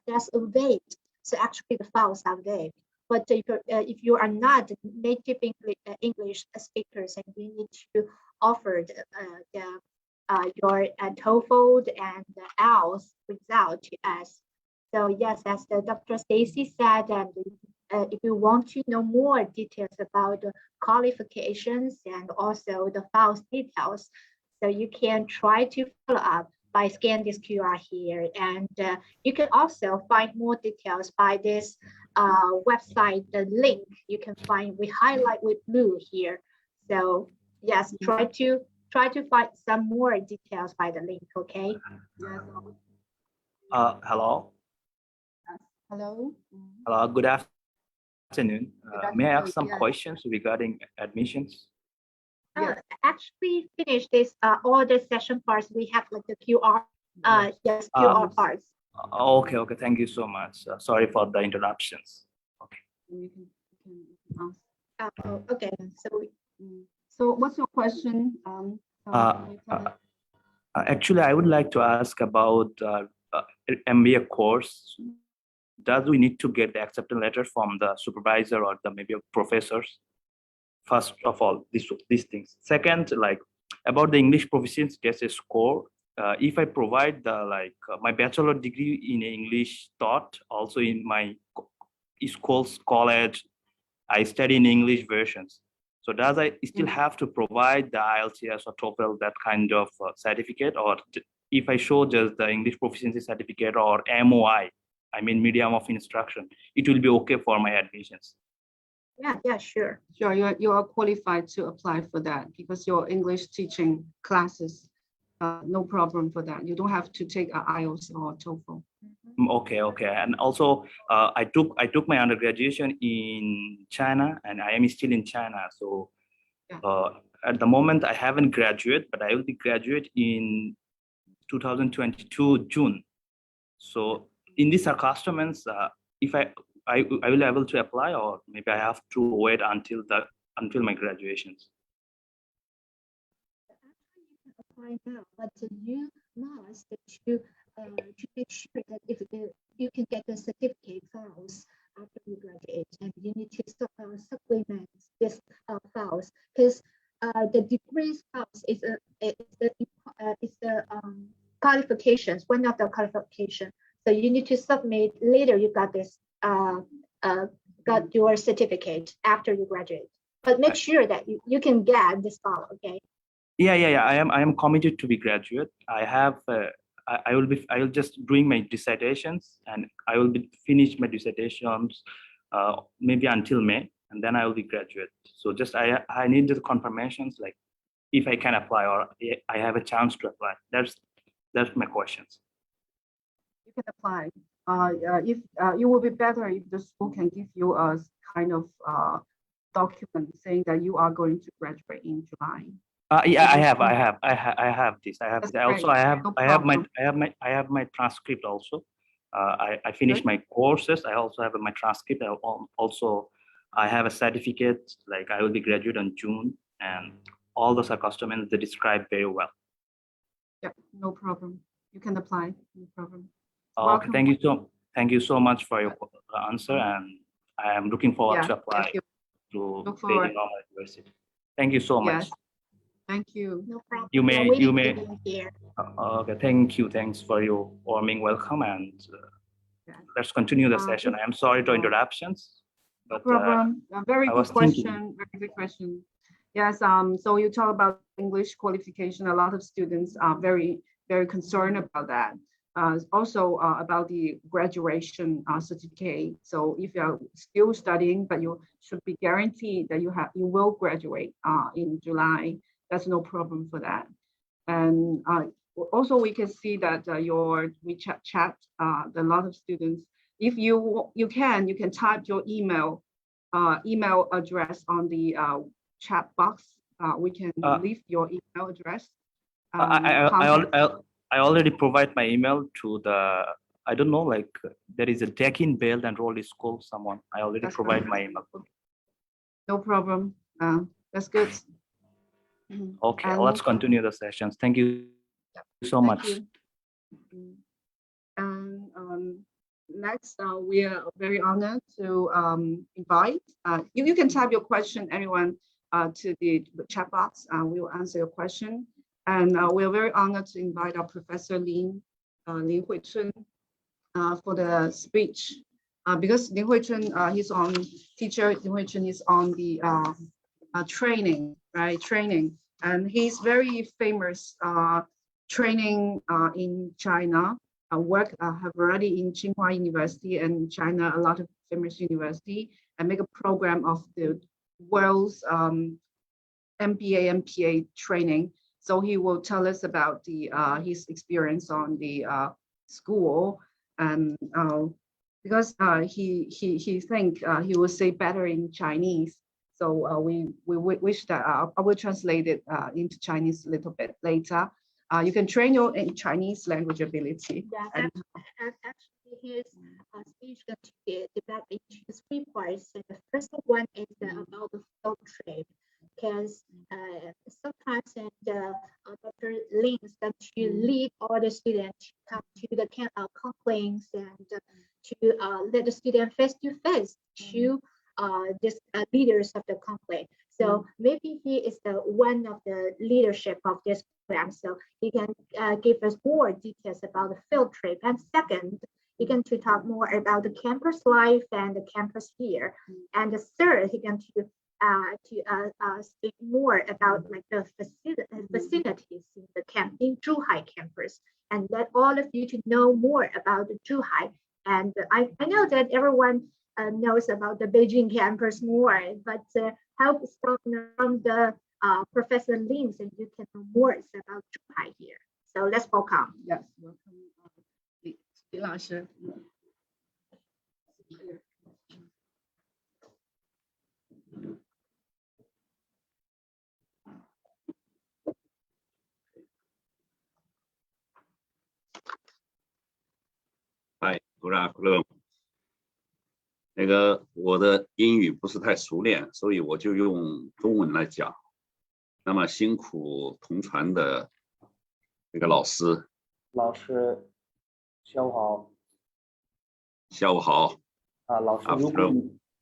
there's a wait. So actually the files are there. But if you are not native English speakers, and you need to offer your TOEFL and the IELTS result to us. So yes, as the Dr. Stacy said, and if you want to know more details about the qualifications and also the files details, so you can try to follow up by scanning this QR here, and you can also find more details by this website, the link you can find, we highlight with blue here. So yes, try to find some more details by the link, okay? Hello. Hello. Hello. Good afternoon. May I ask some questions regarding admissions? Actually finish this all the session parts. We have like the QR QR parts. Okay, thank you so much. Sorry for the interruptions. Okay. You can ask. Okay, So what's your question? Actually, I would like to ask about MBA course. Does we need to get the acceptance letter from the supervisor or the maybe professors? First of all, these things. Second, like about the English proficiency test score, if I provide my bachelor degree in English taught also in my schools, college, I study in English versions. So does I still have to provide the IELTS or TOEFL, that kind of certificate, or if I show just the English proficiency certificate or MOI, I mean medium of instruction, it will be okay for my admissions? Yeah, sure. Sure, you are qualified to apply for that because your English teaching classes, no problem for that. You don't have to take an IELTS or TOEFL. Okay. And also, I took my undergraduation in China, and I am still in China. So at the moment, I haven't graduated, but I will be graduate in 2022 June. So in these circumstances, if I will be able to apply, or maybe I have to wait until my graduations. Apply now, but you must to make sure that if you can get the certificate files after you graduate, and you need to supplement this files, because the degrees files is the qualifications, one of the qualifications. So you need to submit later. You got this got your certificate after you graduate, but make sure that you can get this file. Okay. Yeah. I am committed to be graduate. I will just doing my dissertations, and I will be finish my dissertations maybe until May, and then I will be graduate. So just I need the confirmations, like if I can apply or I have a chance to apply. That's my questions. You can apply. If it will be better if the school can give you a kind of document saying that you are going to graduate in July. Yeah, I have this. Also, I have my transcript also. I finished my courses. I also have my transcript. I have a certificate, like I will be graduate in June, and all the circumstances they describe very well. Yeah, no problem. You can apply. No problem. Okay, thank you so much for your answer, and I am looking forward to apply to BEIJING Normal University. Thank you so much. Thank you. No problem. You may. Here. Okay, thank you. Thanks for your warming welcome, and let's continue the session. I am sorry to interruptions. No problem. Very good question. Very good question. Yes. So you talk about English qualification. A lot of students are very concerned about that. Also about the graduation certificate. So if you are still studying, but you should be guaranteed that you will graduate in July. That's no problem for that. And also we can see that your WeChat chat, a lot of students, if you can type your email address on the chat box. We can leave your email address. I already provide my email to the, I don't know, like there is a Deakin Bell and Rolly School, someone. I already provide my email. No problem. That's good. Okay, let's continue the sessions. Thank you so much. And next, we are very honored to invite. You can type your question, anyone, to the chat box. We will answer your question. And we are very honored to invite our Professor Lin Huichun for the speech. Because Lin Huichun, he's on teacher. Lin Huichun is on the training, right? Training, and he's very famous training in China. Have already in Tsinghua University and China, a lot of famous university, and make a program of the world's MBA, MPA training. So he will tell us about the his experience on the school, and because he think he will say better in Chinese. So we wish that I will translate it into Chinese a little bit later. You can train your Chinese language ability. Yeah, actually his speech going to be divided into 3 parts. And the first one is about the field trip, because sometimes Dr. Lin is going to lead all the students come to the complaints and to let the student face to face to this leaders of the company. So maybe he is the one of the leadership of this program. So he can give us more details about the field trip. And second, he can to talk more about the campus life and the campus year. And the third, he can to speak more about like the facilities in the in Zhuhai campus, and let all of you to know more about the Zhuhai. And I know that everyone knows about the Beijing campus more, but help from the Professor Lin, so you can know more about Zhuhai here. So let's welcome. Yes, welcome, 李老师。Hi, good afternoon. 那个我的英语不是太熟练，所以我就用中文来讲。那么辛苦同传的那个老师。老师，下午好。下午好。老师，如果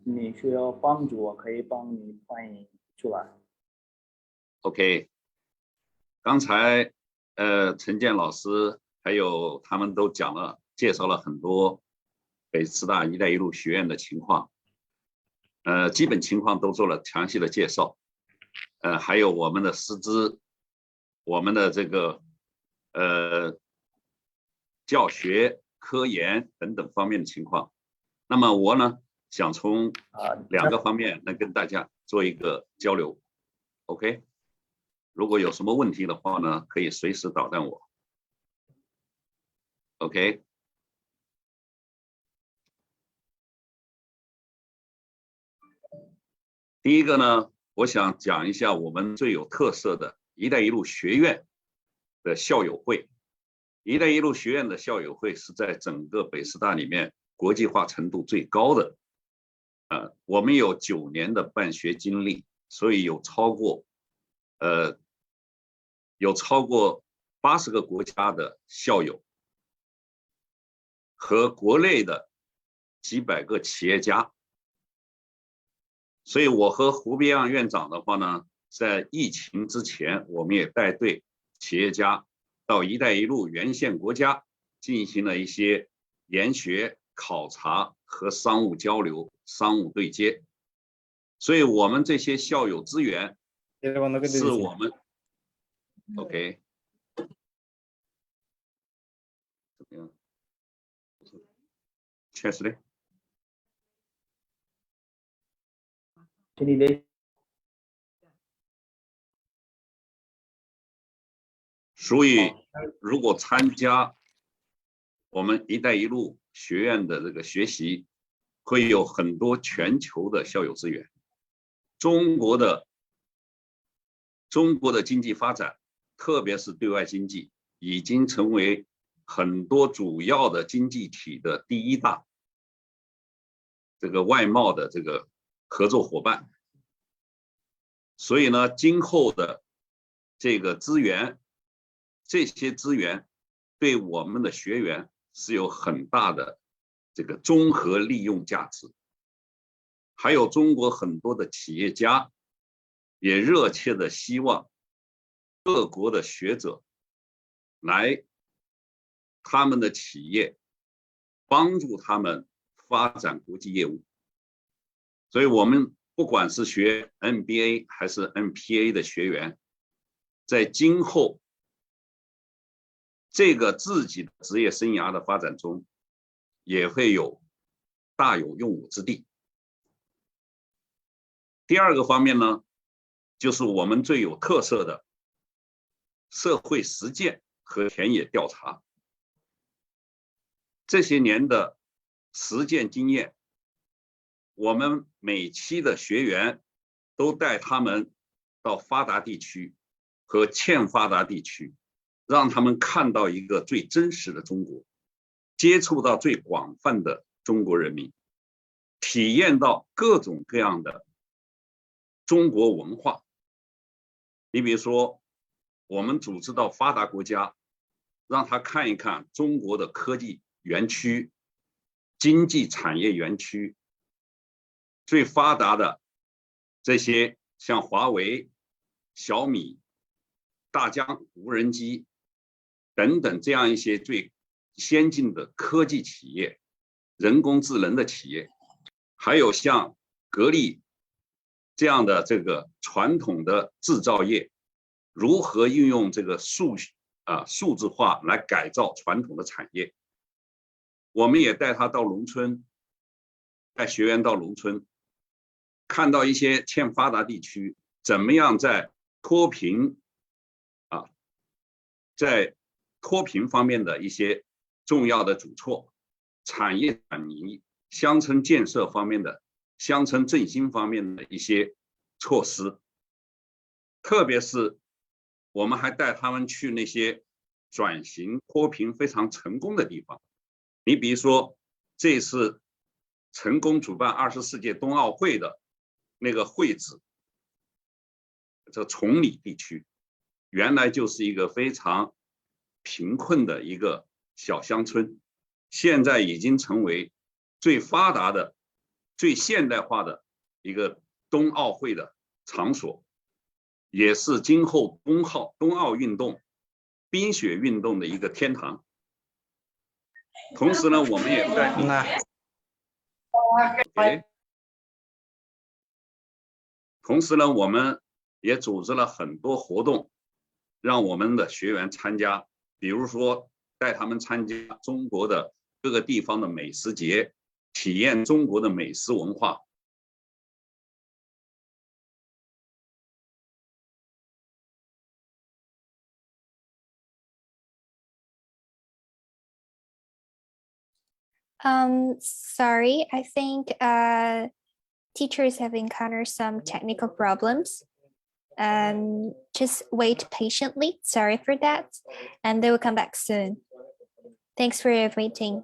你需要帮助，我可以帮你翻译出来。OK。刚才陈建老师还有他们都介绍了很多北师大“一带一路”学院的情况，基本情况都做了详细的介绍，还有我们的师资，我们的这个教学、科研等等方面的情况。那么我呢，想从2个方面来跟大家做一个交流 ，OK？ 如果有什么问题的话呢，可以随时打断我 ，OK？第一个呢，我想讲一下我们最有特色的“一带一路”学院的校友会。“一带一路”学院的校友会是在整个北师大里面国际化程度最高的。我们有9年的办学经历，所以有超过80个国家的校友和国内的几百个企业家。所以我和胡必阳院长的话呢，在疫情之前，我们也带队企业家到“一带一路”沿线国家进行了一些研学、考察和商务交流、商务对接。所以我们这些校友资源是我们 OK 怎么样？确实的。所以如果参加我们“一带一路”学院的这个学习，会有很多全球的校友资源。中国的经济发展，特别是对外经济，已经成为很多主要的经济体的第1大这个外贸的这个合作伙伴。所以呢，今后的这个资源，这些资源对我们的学员是有很大的这个综合利用价值。还有中国很多的企业家也热切的希望各国的学者来他们的企业，帮助他们发展国际业务。所以我们不管是学 MBA 还是 MPA 的学员，在今后这个自己的职业生涯的发展中，也会大有用武之地。第2个方面呢，就是我们最有特色的社会实践和田野调查。这些年的实践经验，我们每期的学员都带他们到发达地区和欠发达地区，让他们看到一个最真实的中国，接触到最广泛的中国人民，体验到各种各样的中国文化。你比如说，我们组织到发达国家，让他看一看中国的科技园区、经济产业园区，最发达的这些像华为、小米、大疆无人机等等这样一些最先进的科技企业、人工智能的企业，还有像格力这样的这个传统的制造业，如何运用这个数字化来改造传统的产业。我们也带他到农村，带学员到农村，看到一些欠发达地区怎么样在脱贫方面的一些重要的举措，产业转移、乡村建设方面的、乡村振兴方面的一些措施。特别是我们还带他们去那些转型脱贫非常成功的地方。你比如说这次成功主办24届冬奥会的那个会址，这崇礼地区原来就是一个非常贫困的一个小乡村，现在已经成为最发达的、最现代化的一个冬奥会的场所，也是今后冬奥运动、冰雪运动的一个天堂。同时呢，我们也在同时呢，我们也组织了很多活动，让我们的学员参加，比如说带他们参加中国的各个地方的美食节，体验中国的美食文化。Sorry, I think teachers have encountered some technical problems. Just wait patiently. Sorry for that. And they will come back soon. Thanks for your waiting.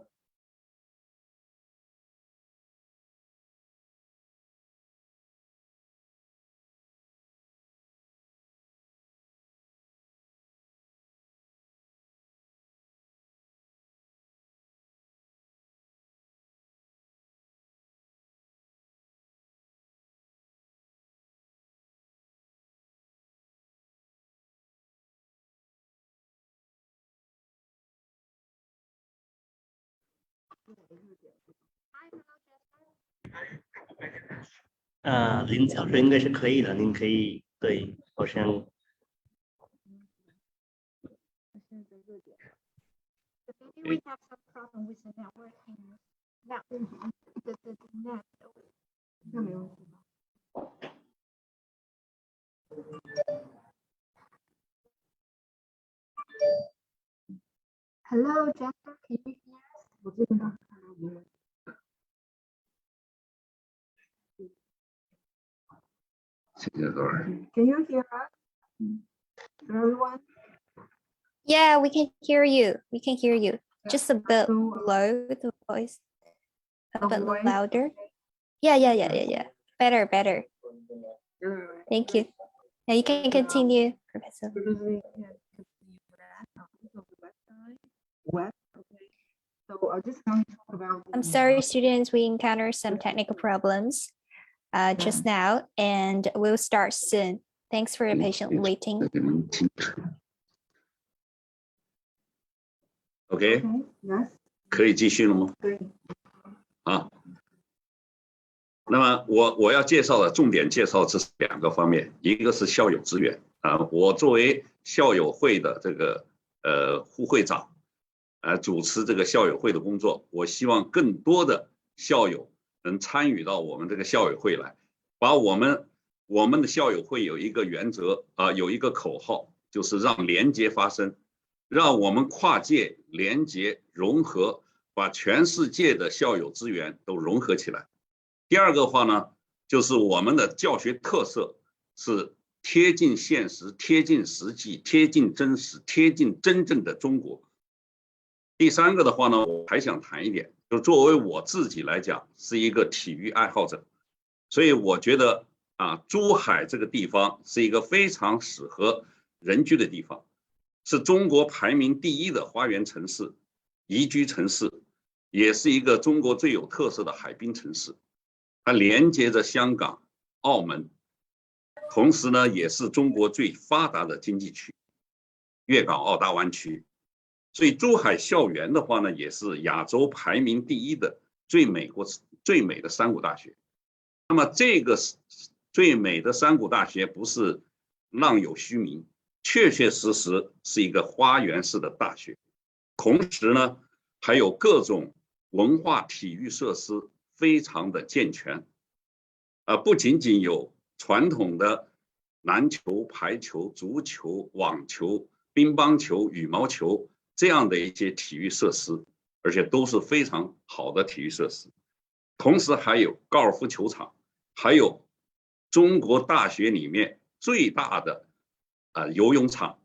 林老师应该是可以的，您可以，对，好像。Maybe we have some problem with the networking. Net. 那没问题吧？Hello, Jasper, can you hear us? 我这边倒是看到没问题。Can you hear us? Everyone? Yeah, we can hear you. We can hear you. Just a bit low, the voice. A bit louder. Yeah. Better. Thank you. Now you can continue, Professor. So I just going to talk about. I'm sorry, students, we encountered some technical problems just now, and we'll start soon. Thanks for your patient waiting. OK， 可以继续了吗？好，那么我要介绍的重点介绍这是2个方面，一个是校友资源我作为校友会的这个副会长，主持这个校友会的工作，我希望更多的校友能参与到我们这个校友会来，把我们的校友会有一个原则有一个口号，就是让连接发生。让我们跨界连接融合，把全世界的校友资源都融合起来。第二个话呢，就是我们的教学特色是贴近现实、贴近实际、贴近真实、贴近真正的中国。第三个的话呢，我还想谈一点，就作为我自己来讲，是一个体育爱好者，所以我觉得珠海这个地方是一个非常适合人居的地方。是中国排名第1的花园城市、宜居城市，也是一个中国最有特色的海滨城市。它连接着香港、澳门，同时呢，也是中国最发达的经济区，粤港澳大湾区。所以珠海校园的话呢，也是亚洲排名第1的最美的三股大学。那么这个最美的三股大学不是浪有虚名，确确实实是一个花园式的大学。同时呢，还有各种文化体育设施非常的健全，不仅仅有传统的篮球、排球、足球、网球、乒乓球、羽毛球这样的一些体育设施，而且都是非常好的体育设施。同时还有高尔夫球场，还有中国大学里面最大的游泳场，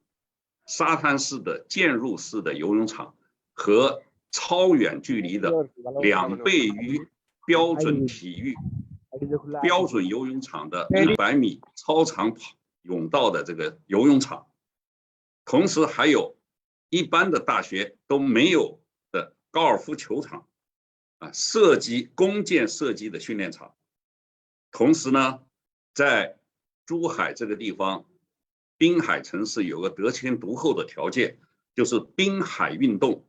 沙滩式的渐入式的游泳场和超远距离的2倍于标准游泳场的100米超长泳道的这个游泳场，同时还有一般的大学都没有的高尔夫球场，弓箭射击的训练场。同时呢，在珠海这个地方，滨海城市有个得天独厚的条件，就是滨海运动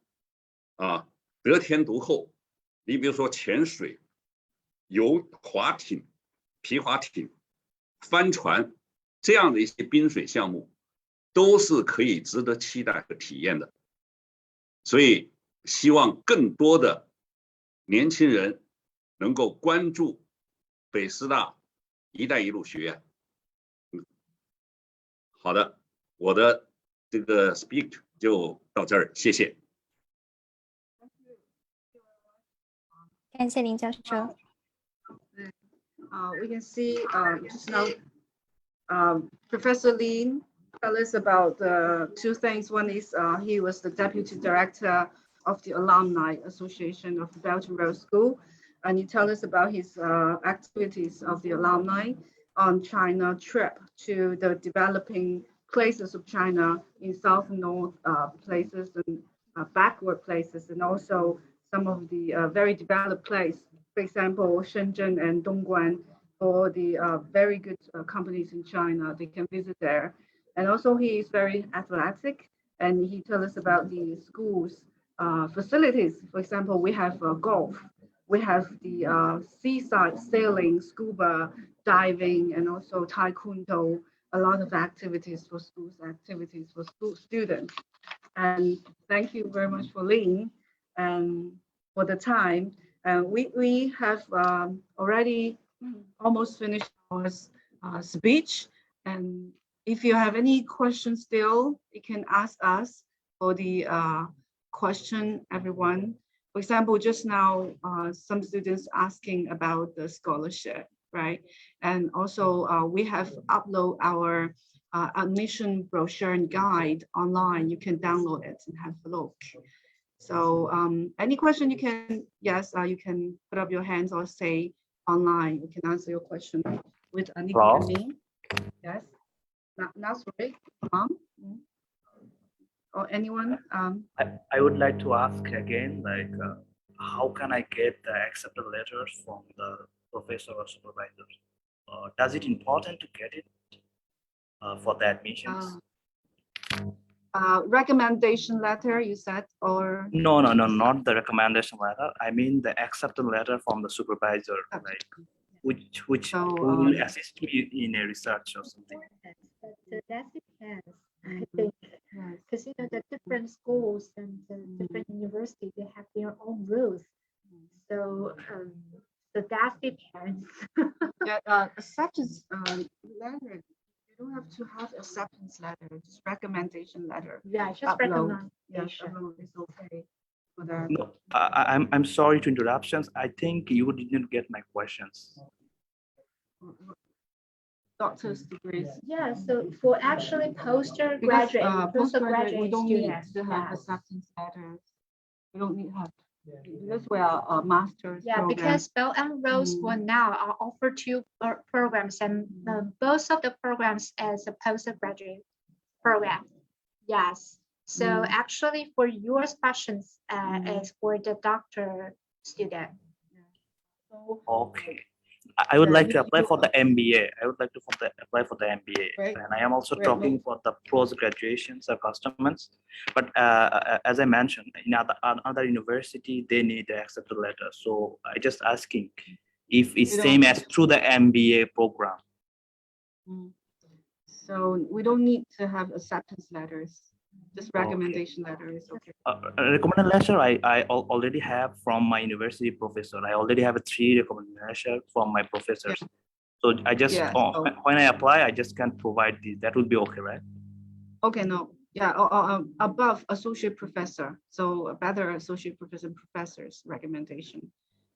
得天独厚。你比如说潜水、划艇、皮划艇、帆船这样的一些滨水项目，都是可以值得期待和体验的。所以希望更多的年轻人能够关注北师大“一带一路”学院。好的，我的这个 speak 就到这儿，谢谢。感谢林教授。We can see just now Professor Lin tell us about 2 things. One is he was the Deputy Director of the Alumni Association of the Belt and Road School, and he tell us about his activities of the alumni on China trip to the developing places of China in South and North places and backward places, and also some of the very developed places, for example, Shenzhen and Dongguan, for the very good companies in China, they can visit there. And also he is very athletic, and he tells us about the school's facilities. For example, we have golf, we have the seaside sailing, scuba diving, and also taekwondo, a lot of activities for schools, activities for school students. And thank you very much for Lin and for the time. And we have already almost finished our speech. And if you have any questions still, you can ask us for the question, everyone. For example, just now, some students asking about the scholarship, right? And also we have upload our admission brochure and guide online. You can download it and have a look. So any question you can, yes, you can put up your hands or say online. You can answer your question with a name. Yes, not sorry, mom. Or anyone? I would like to ask again, like, how can I get the acceptance letters from the professor or supervisor? Does it important to get it for the admissions? Recommendation letter, you said, or? No, not the recommendation letter. I mean the acceptance letter from the supervisor, like which will assist me in a research or something. That depends, I think, because the different schools and the different universities, they have their own rules. So that depends. Acceptance letter. You don't have to have acceptance letter, just recommendation letter. Yeah, just recommendation. Yes, upload is okay for that. No, I'm sorry to interruptions. I think you didn't get my questions. Doctor's degrees. Yeah, so for actually postgraduate we don't students, need to have acceptance letters. We don't need to have, because we are a master's program. Because Belt and Road School now are offered 2 programs, and both of the programs as a postgraduate program. Yes. So actually, for your questions, is for the doctor student. Okay. I would like to apply for the MBA. I would like to apply for the MBA, Right. and I am also Right. talking for the post graduations or customers. But as I mentioned, in other university, they need the acceptance letter. So I just asking if it's We same don't- as through the MBA program. So we don't need to have acceptance letters, just recommendation letters. Okay. A recommended letter I already have from my university professor. I already have 3 recommended letters from my professors. So I just when I apply, I just can provide these. That would be okay, right? Okay, no, yeah, above associate professor, so a better associate professor's recommendation.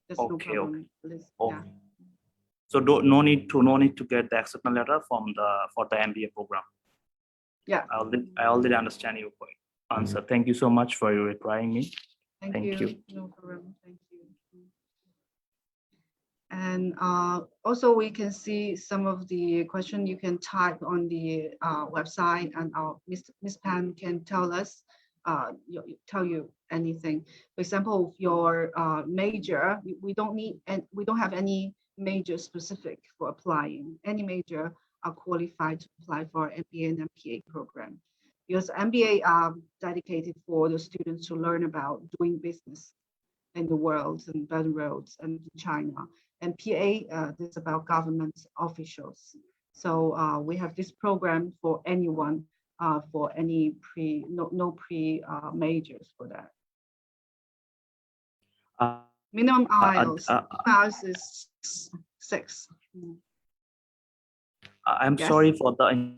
That's no Okay, problem. Okay. So no need to get the acceptance letter for the MBA program. Yeah. I already understand your answer. Thank you so much for replying me. Thank you. No problem. Thank you. And also we can see some of the question you can type on the website, and Miss Pan can tell us, tell you anything. For example, your major, we don't have any major specific for applying. Any major are qualified to apply for MBA and MPA program, because MBA are dedicated for the students to learn about doing business in the world and Belt and Roads and China. And PA is about government officials. So we have this program for anyone, for any no pre majors for that. Minimum IELTS is 6. I'm sorry for the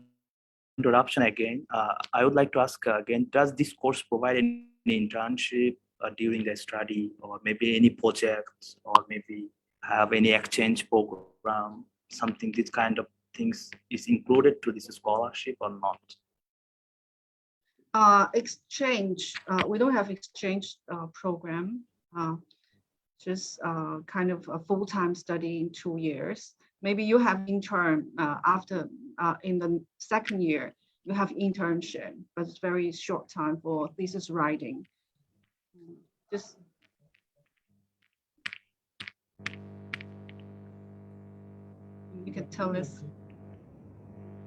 interruption again. I would like to ask again, does this course provide any internship during the study, or maybe any projects, or maybe have any exchange program, something, this kind of things is included to this scholarship or not? Exchange, we don't have exchange program, just kind of a full-time study in 2 years. Maybe you have intern after, in the second year, you have internship, but it's very short time for thesis writing. Just you can tell us.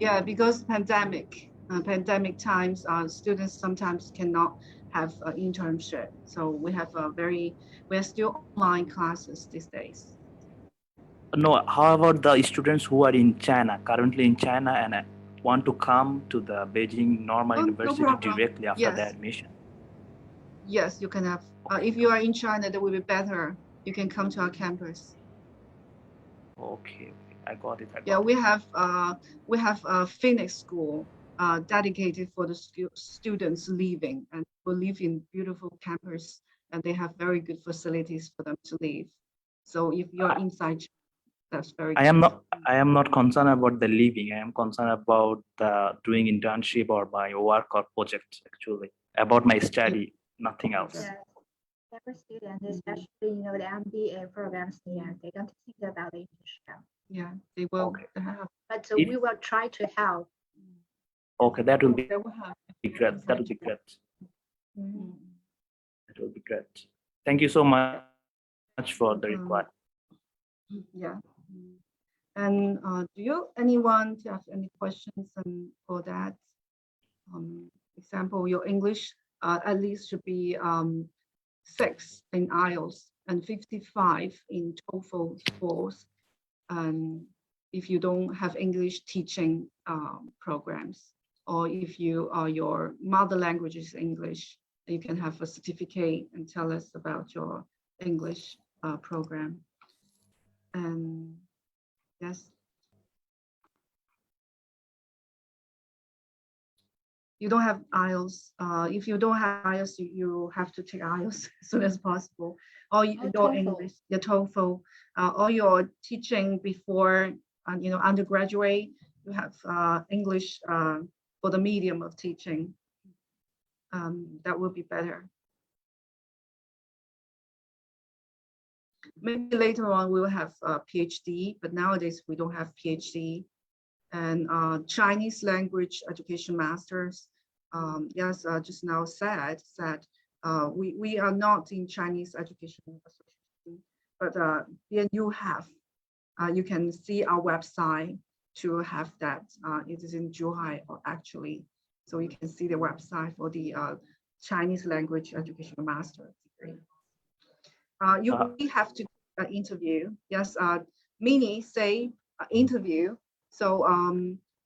Yeah, because pandemic times, students sometimes cannot have an internship. So we have we're still online classes these days. No, how about the students who are in China, currently in China, and want to come to the Beijing Normal University directly after the admission? Yes, you can have. If you are in China, that would be better. You can come to our campus. Okay, I got it. We have a Phoenix school dedicated for the students leaving, and will live in beautiful campus, and they have very good facilities for them to live. So if you're inside, that's very good. I am not concerned about the living. I am concerned about doing internship or my work or projects, actually, about my study, nothing else. Yeah. For students, especially the MBA programs, they don't think about the internship. Yeah, they will have. But we will try to help. Okay, that will be great. That will be great. That will be great. Thank you so much for the reply. Yeah. And anyone have any questions for that? Example, your English at least should be 6 in IELTS and 55 in TOEFL scores. And if you don't have English teaching programs, or if your mother language is English, you can have a certificate and tell us about your English program. And yes. You don't have IELTS. If you don't have IELTS, you have to take IELTS as soon as possible. Or your English, your TOEFL, or your teaching before, undergraduate, you have English for the medium of teaching. That will be better. Maybe later on we will have a PhD, but nowadays we don't have PhD. And Chinese language education masters, yes, just now said we are not in Chinese education association, but BNU have you can see our website to have that. It is in Zhuhai actually. So you can see the website for the Chinese language education master degree. You really have to interview. Yes, Mini say interview. So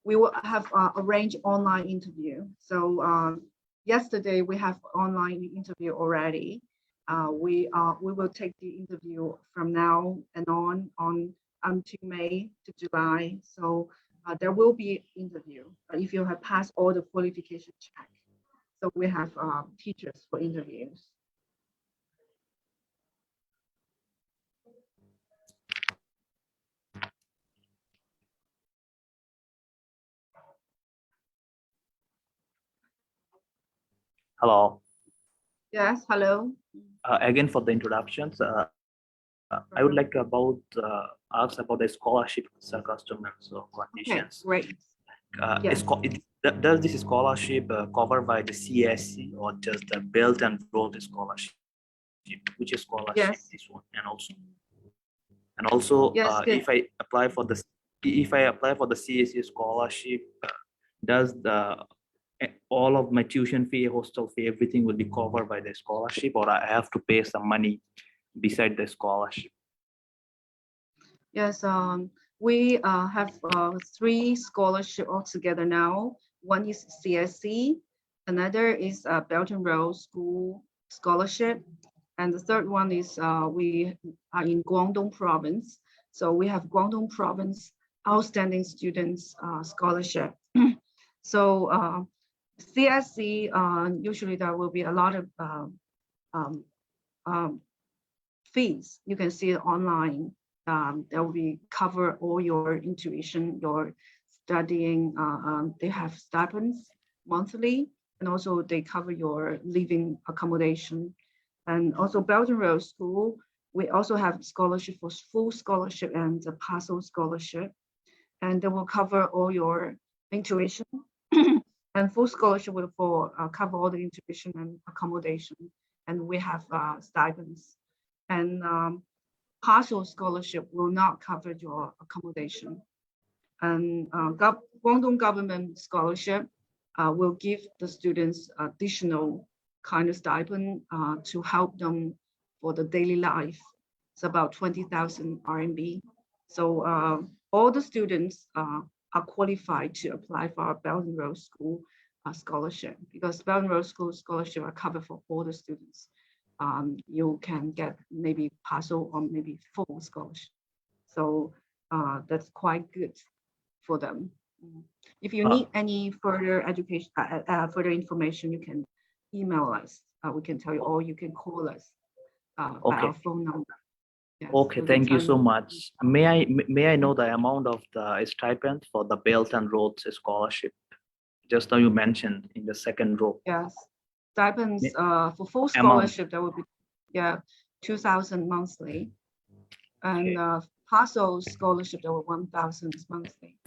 we will have arranged online interview. So yesterday we have online interview already. We will take the interview from now and on until May to July. So there will be interview if you have passed all the qualification check. So we have teachers for interviews. Hello. Yes, hello. Again, for the introductions, I would like to ask about the scholarship customers or conditions. Okay, great. Does this scholarship covered by the CSC or just the Belt and Road scholarship? Which is scholarship? Yes. This one, and also Yes, if I apply for the CSC scholarship, does all of my tuition fee, hostel fee, everything will be covered by the scholarship, or I have to pay some money beside the scholarship? Yes, we have 3 scholarships altogether now. One is CSC, another is Belt and Road School Scholarship, and the third one is we are in Guangdong Province. So we have Guangdong Province Outstanding Students Scholarship. So CSC, usually there will be a lot of fees. You can see it online. That will be cover all your tuition, your studying. They have stipends monthly, and also they cover your living accommodation. And also Belt and Road School, we also have scholarship for full scholarship and a partial scholarship, and they will cover all your tuition. And full scholarship will cover all the tuition and accommodation, and we have stipends. And partial scholarship will not cover your accommodation. And Guangdong government scholarship will give the students additional kind of stipend to help them for the daily life. It's about 20,000 RMB. So all the students are qualified to apply for our Belt and Road School scholarship, because Belt and Road School scholarship are covered for all the students. You can get maybe partial or maybe full scholarship. So that's quite good for them. If you need any further education, further information, you can email us. We can tell you, or you can call us by our phone number. Yes, Okay, thank you so much. May I know the amount of the stipend for the Belt and Roads scholarship? Just now you mentioned in the second row. Yes, stipends for full scholarship that would be 2,000 monthly, and partial scholarship that were 1,000 monthly.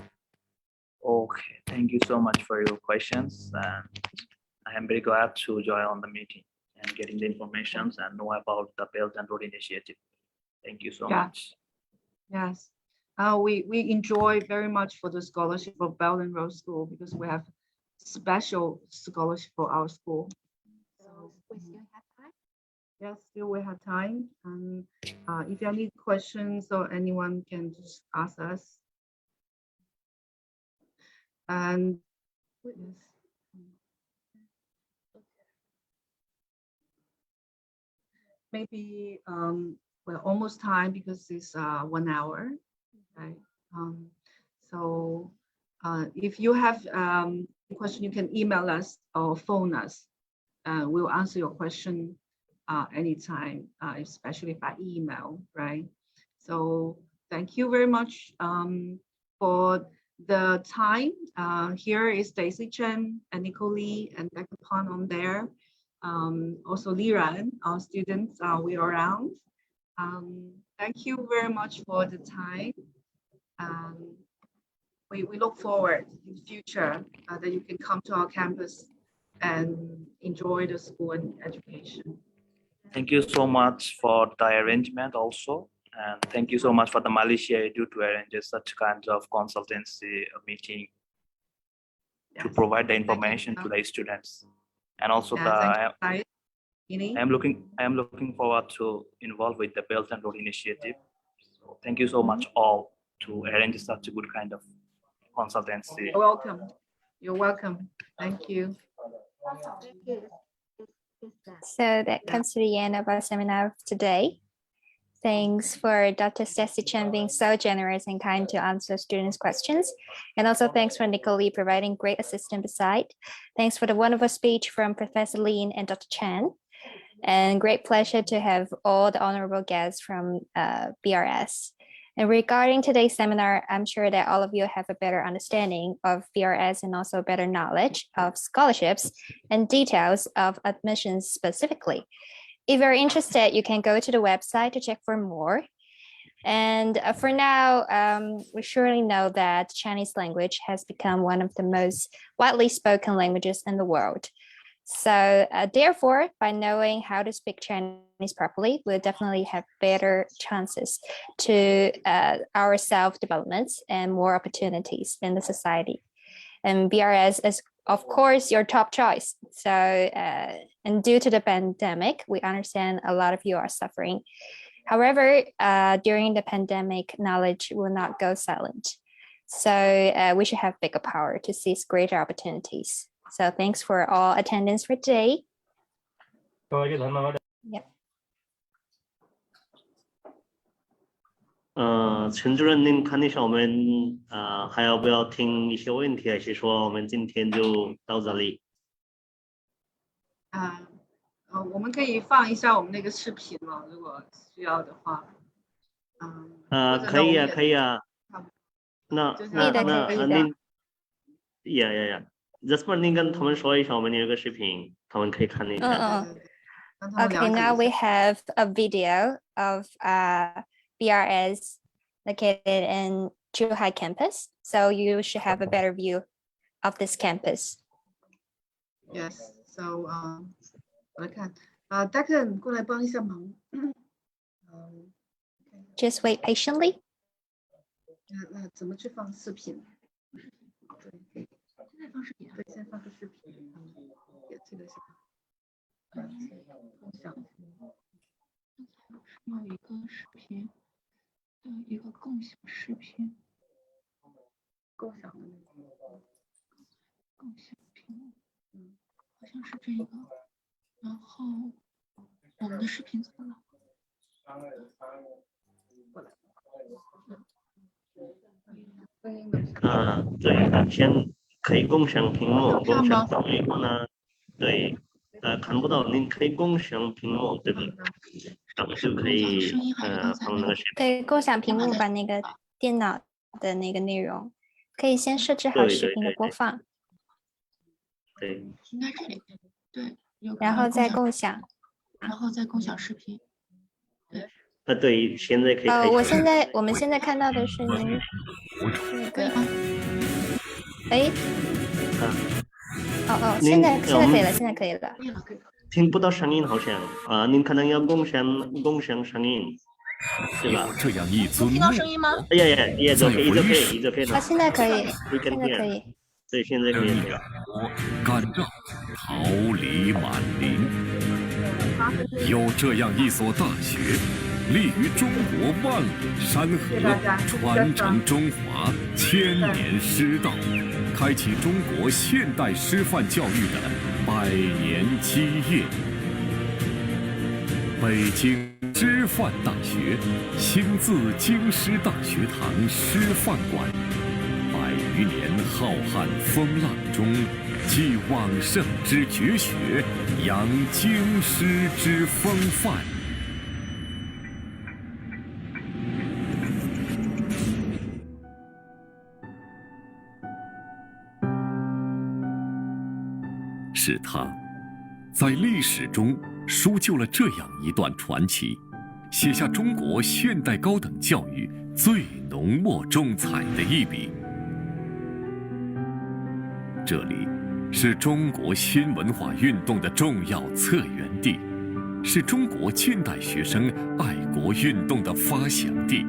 Okay, thank you so much for your questions, and I am very glad to join on the meeting and getting the information and know about the Belt and Road initiative. Thank you so much. Yes, we enjoy very much for the scholarship of Belt and Road School, because we have special scholarship for our school. So we still have time? Yes, still we have time. And if you have any questions, or anyone can just ask us. And yes. Maybe we're almost time, because it's 1 hour. Okay. So if you have a question, you can email us or phone us. We'll answer your question anytime, especially by email, right? So thank you very much for the time. Here is Daisy Chen and Nicole Lee and Becca Pan on there. Also Liran, our students, we are around. Thank you very much for the time. We look forward in the future that you can come to our campus and enjoy the school and education. Thank you so much for the arrangement also. And thank you so much for the Malaysia Edu to arrange such kinds of consultancy meeting to provide the information to the students. And also I am looking forward to involve with the Belt and Road Initiative. So thank you so much all to arrange such a good kind of consultancy. You're welcome. You're welcome. Thank you. So that comes to the end of our seminar today. Thanks for Dr. Stacy Chen being so generous and kind to answer students' questions. And also thanks for Nicole Lee providing great assistance beside. Thanks for the wonderful speech from Professor Lin and Dr. Chen. And great pleasure to have all the honorable guests from BRS. And regarding today's seminar, I'm sure that all of you have a better understanding of BRS and also better knowledge of scholarships and details of admissions specifically. If you're interested, you can go to the website to check for more. And for now, we surely know that Chinese language has become one of the most widely spoken languages in the world. So therefore, by knowing how to speak Chinese properly, we'll definitely have better chances to our self-development and more opportunities in the society. And BRS is, of course, your top choice. So, and due to the pandemic, we understand a lot of you are suffering. However, during the pandemic, knowledge will not go silent. So we should have bigger power to seize greater opportunities. So thanks for all attendance for today. Yep. 陈主任，您看一下我们还要不要听一些问题，还是说我们今天就到这里？我们可以放一下我们那个视频了，如果需要的话。可以啊，可以啊。那您，Jasper，您跟他们说一下，我们有个视频，他们可以看一下。Okay, now we have a video of BRS located in Zhuhai campus, so you should have a better view of this campus. Yes, so 我来看，Declan 过来帮一下忙。Just wait patiently. 那怎么去放视频？对，现在放视频，对，先放个视频。这个是共享。有一个视频，一个共享视频，共享的共享屏幕，好像是这个。然后我们的视频怎么了？对，先可以共享屏幕，共享到以后呢，对，看不到，您可以共享屏幕，对吧？然后就可以放那个视频。可以共享屏幕，把那个电脑的那个内容，可以先设置好视频的播放。对，应该这里，对，然后再共享，然后再共享视频。对。对，现在可以。我们现在看到的是您那个，现在可以了，现在可以了。听不到声音好像您可能要共享声音，对吧？这样一尊，听到声音吗？也都可以，现在可以，现在可以。对，现在可以。感召桃李满林，有这样一所大学。立于中国万里山河，传承中华千年师道，开启中国现代师范教育的100年基业。北京师范大学兴自京师大学堂师范馆，100余年浩瀚风浪中，继往圣之绝学，扬京师之风范。是他，在历史中书就了这样一段传奇，写下中国现代高等教育最浓墨重彩的一笔。这里是中国新文化运动的重要策源地，是中国近代学生爱国运动的发祥地，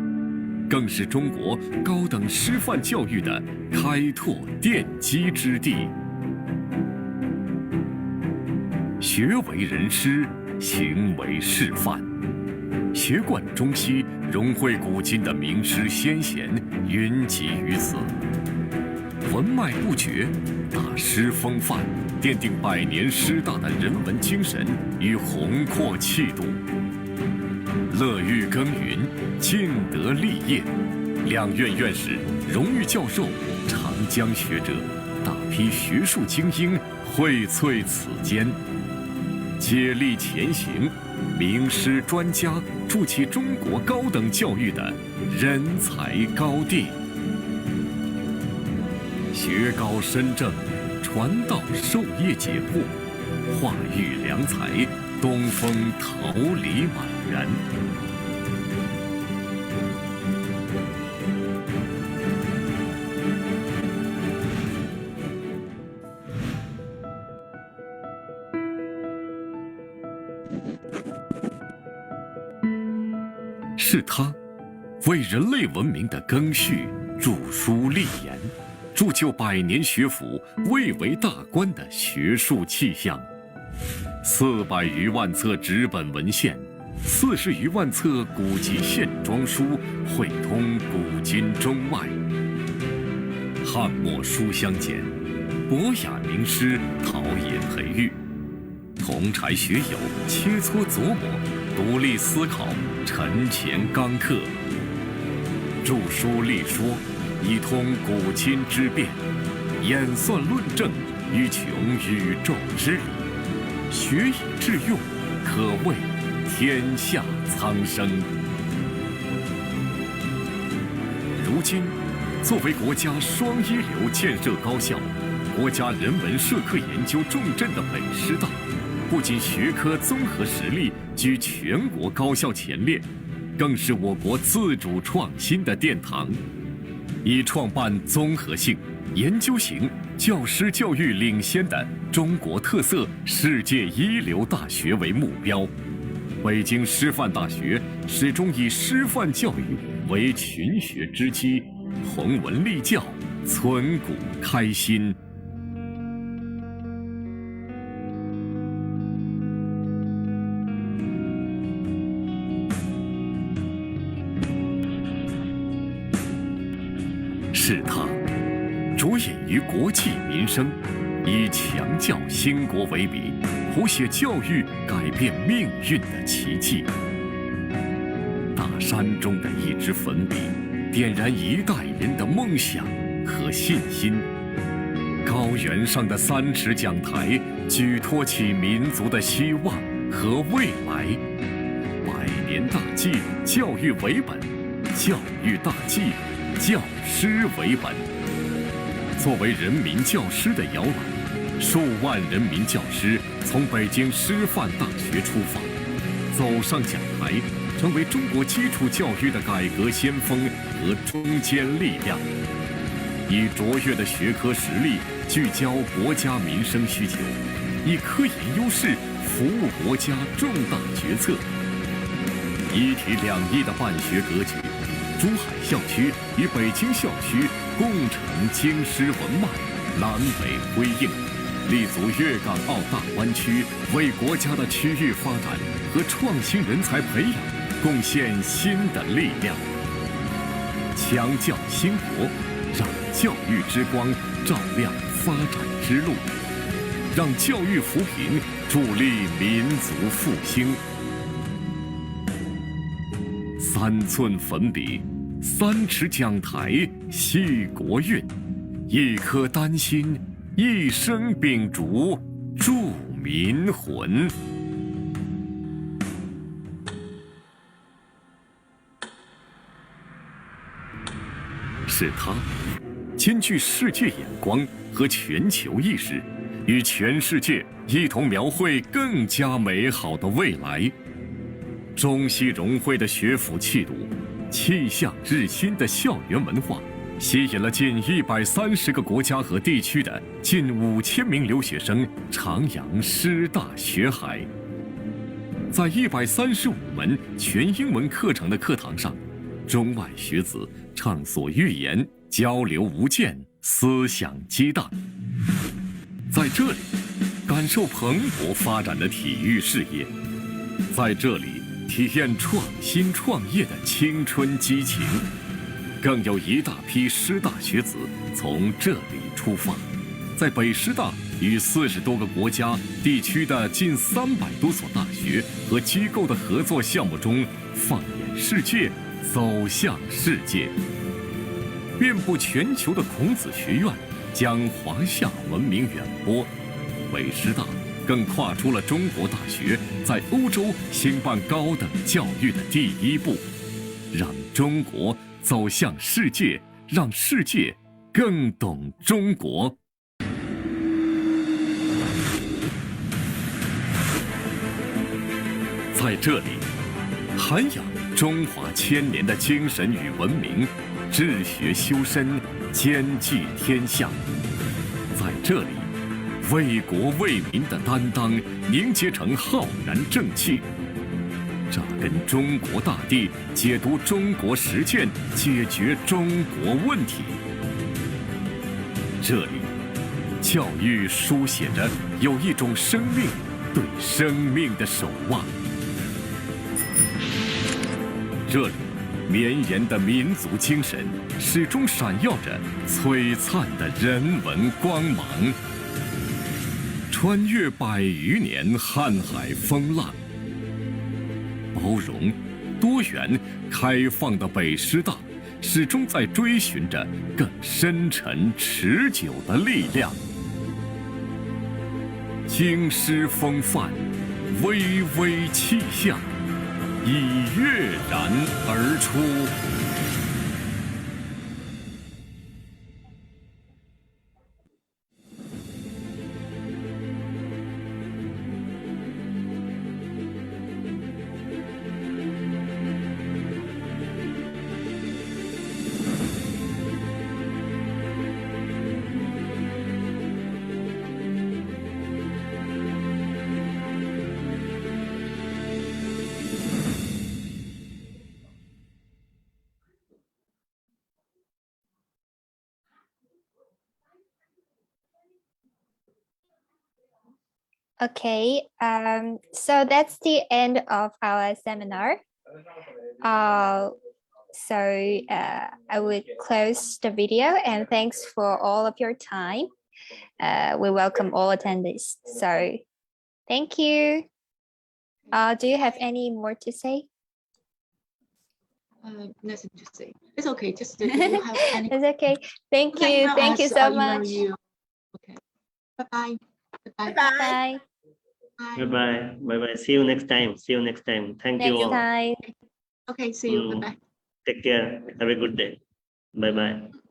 更是中国高等师范教育的开拓奠基之地。学为人师，行为示范，学贯中西，融汇古今的名师先贤云集于此，文脉不绝，大师风范，奠定百年师大的人文精神与宏阔气度。乐育耕耘，尽德立业，两院院士、荣誉教授、长江学者，大批学术精英荟萃此间，接力前行，名师专家筑起中国高等教育的人才高地。学高深正，传道授业解惑，化育良才，东风桃李满园。是他为人类文明的更续著书立言，铸就百年学府蔚为大观的学术气象。400余万册纸本文献，40余万册古籍线装书，汇通古今中外。汉末书香简，博雅名师陶冶培育，同柴学友切磋琢磨，独立思考，沉潜纲刻，著书立说，以通古今之变，演算论证，欲穷宇宙之理，学以致用，可谓天下苍生。如今，作为国家双一流建设高校、国家人文社科研究重镇的北师大，不仅学科综合实力居全国高校前列，更是我国自主创新的殿堂。以创办综合性、研究型、教师教育领先的中国特色世界一流大学为目标，北京师范大学始终以师范教育为群学之基，弘文立教，存古开新。是他着眼于国计民生，以强教兴国为笔，谱写教育改变命运的奇迹。大山中的一支粉笔，点燃一代人的梦想和信心；高原上的3尺讲台，举托起民族的希望和未来。百年大计，教育为本；教育大计，教师为本。作为人民教师的摇篮，数万人民教师从北京师范大学出发，走上讲台，成为中国基础教育的改革先锋和中坚力量，以卓越的学科实力聚焦国家民生需求，以科研优势服务国家重大决策。一体两翼的办学格局，珠海校区与北京校区共成京师文脉，南北辉映，立足粤港澳大湾区，为国家的区域发展和创新人才培养贡献新的力量。强教兴国，让教育之光照亮发展之路，让教育扶贫助力民族复兴。3寸粉笔，3尺讲台，系国运；一颗丹心，一生秉烛，助民魂。是他，兼具世界眼光和全球意识，与全世界一同描绘更加美好的未来。中西融汇的学府气度，气象日新的校园文化，吸引了近130个国家和地区的近5000名留学生徜徉师大学海。在135门全英文课程的课堂上，中外学子畅所欲言，交流无间，思想激荡。在这里，感受蓬勃发展的体育事业，在这里体验创新创业的青春激情。更有一大批师大学子从这里出发，在北师大与40多个国家地区的近300多所大学和机构的合作项目中，放眼世界，走向世界。遍布全球的孔子学院将华夏文明远播，北师大更跨出了中国大学在欧洲兴办高等教育的第一步，让中国走向世界，让世界更懂中国。在这里，涵养中华千年的精神与文明，治学修身，兼济天下。在这里，为国为民的担当凝结成浩然正气，扎根中国大地，解读中国实践，解决中国问题。这里，教育书写着有一种生命对生命的守望。这里，绵延的民族精神始终闪耀着璀璨的人文光芒。穿越100余年瀚海风浪，包容、多元、开放的北师大，始终在追寻着更深沉、持久的力量。京师风范，巍巍气象，已跃然而出。Okay, so that's the end of our seminar. I would close the video and thanks for all of your time. We welcome all attendees. So thank you. Do you have any more to say? Nothing to say. It's okay. Just if you have any. It's okay. Thank you. Thank you so much. Okay. Bye-bye. Bye. Bye. Bye bye. Bye bye. See you next time. See you next time. Thank you all. Next time. Okay. See you. Bye bye. Take care. Have a good day. Bye bye.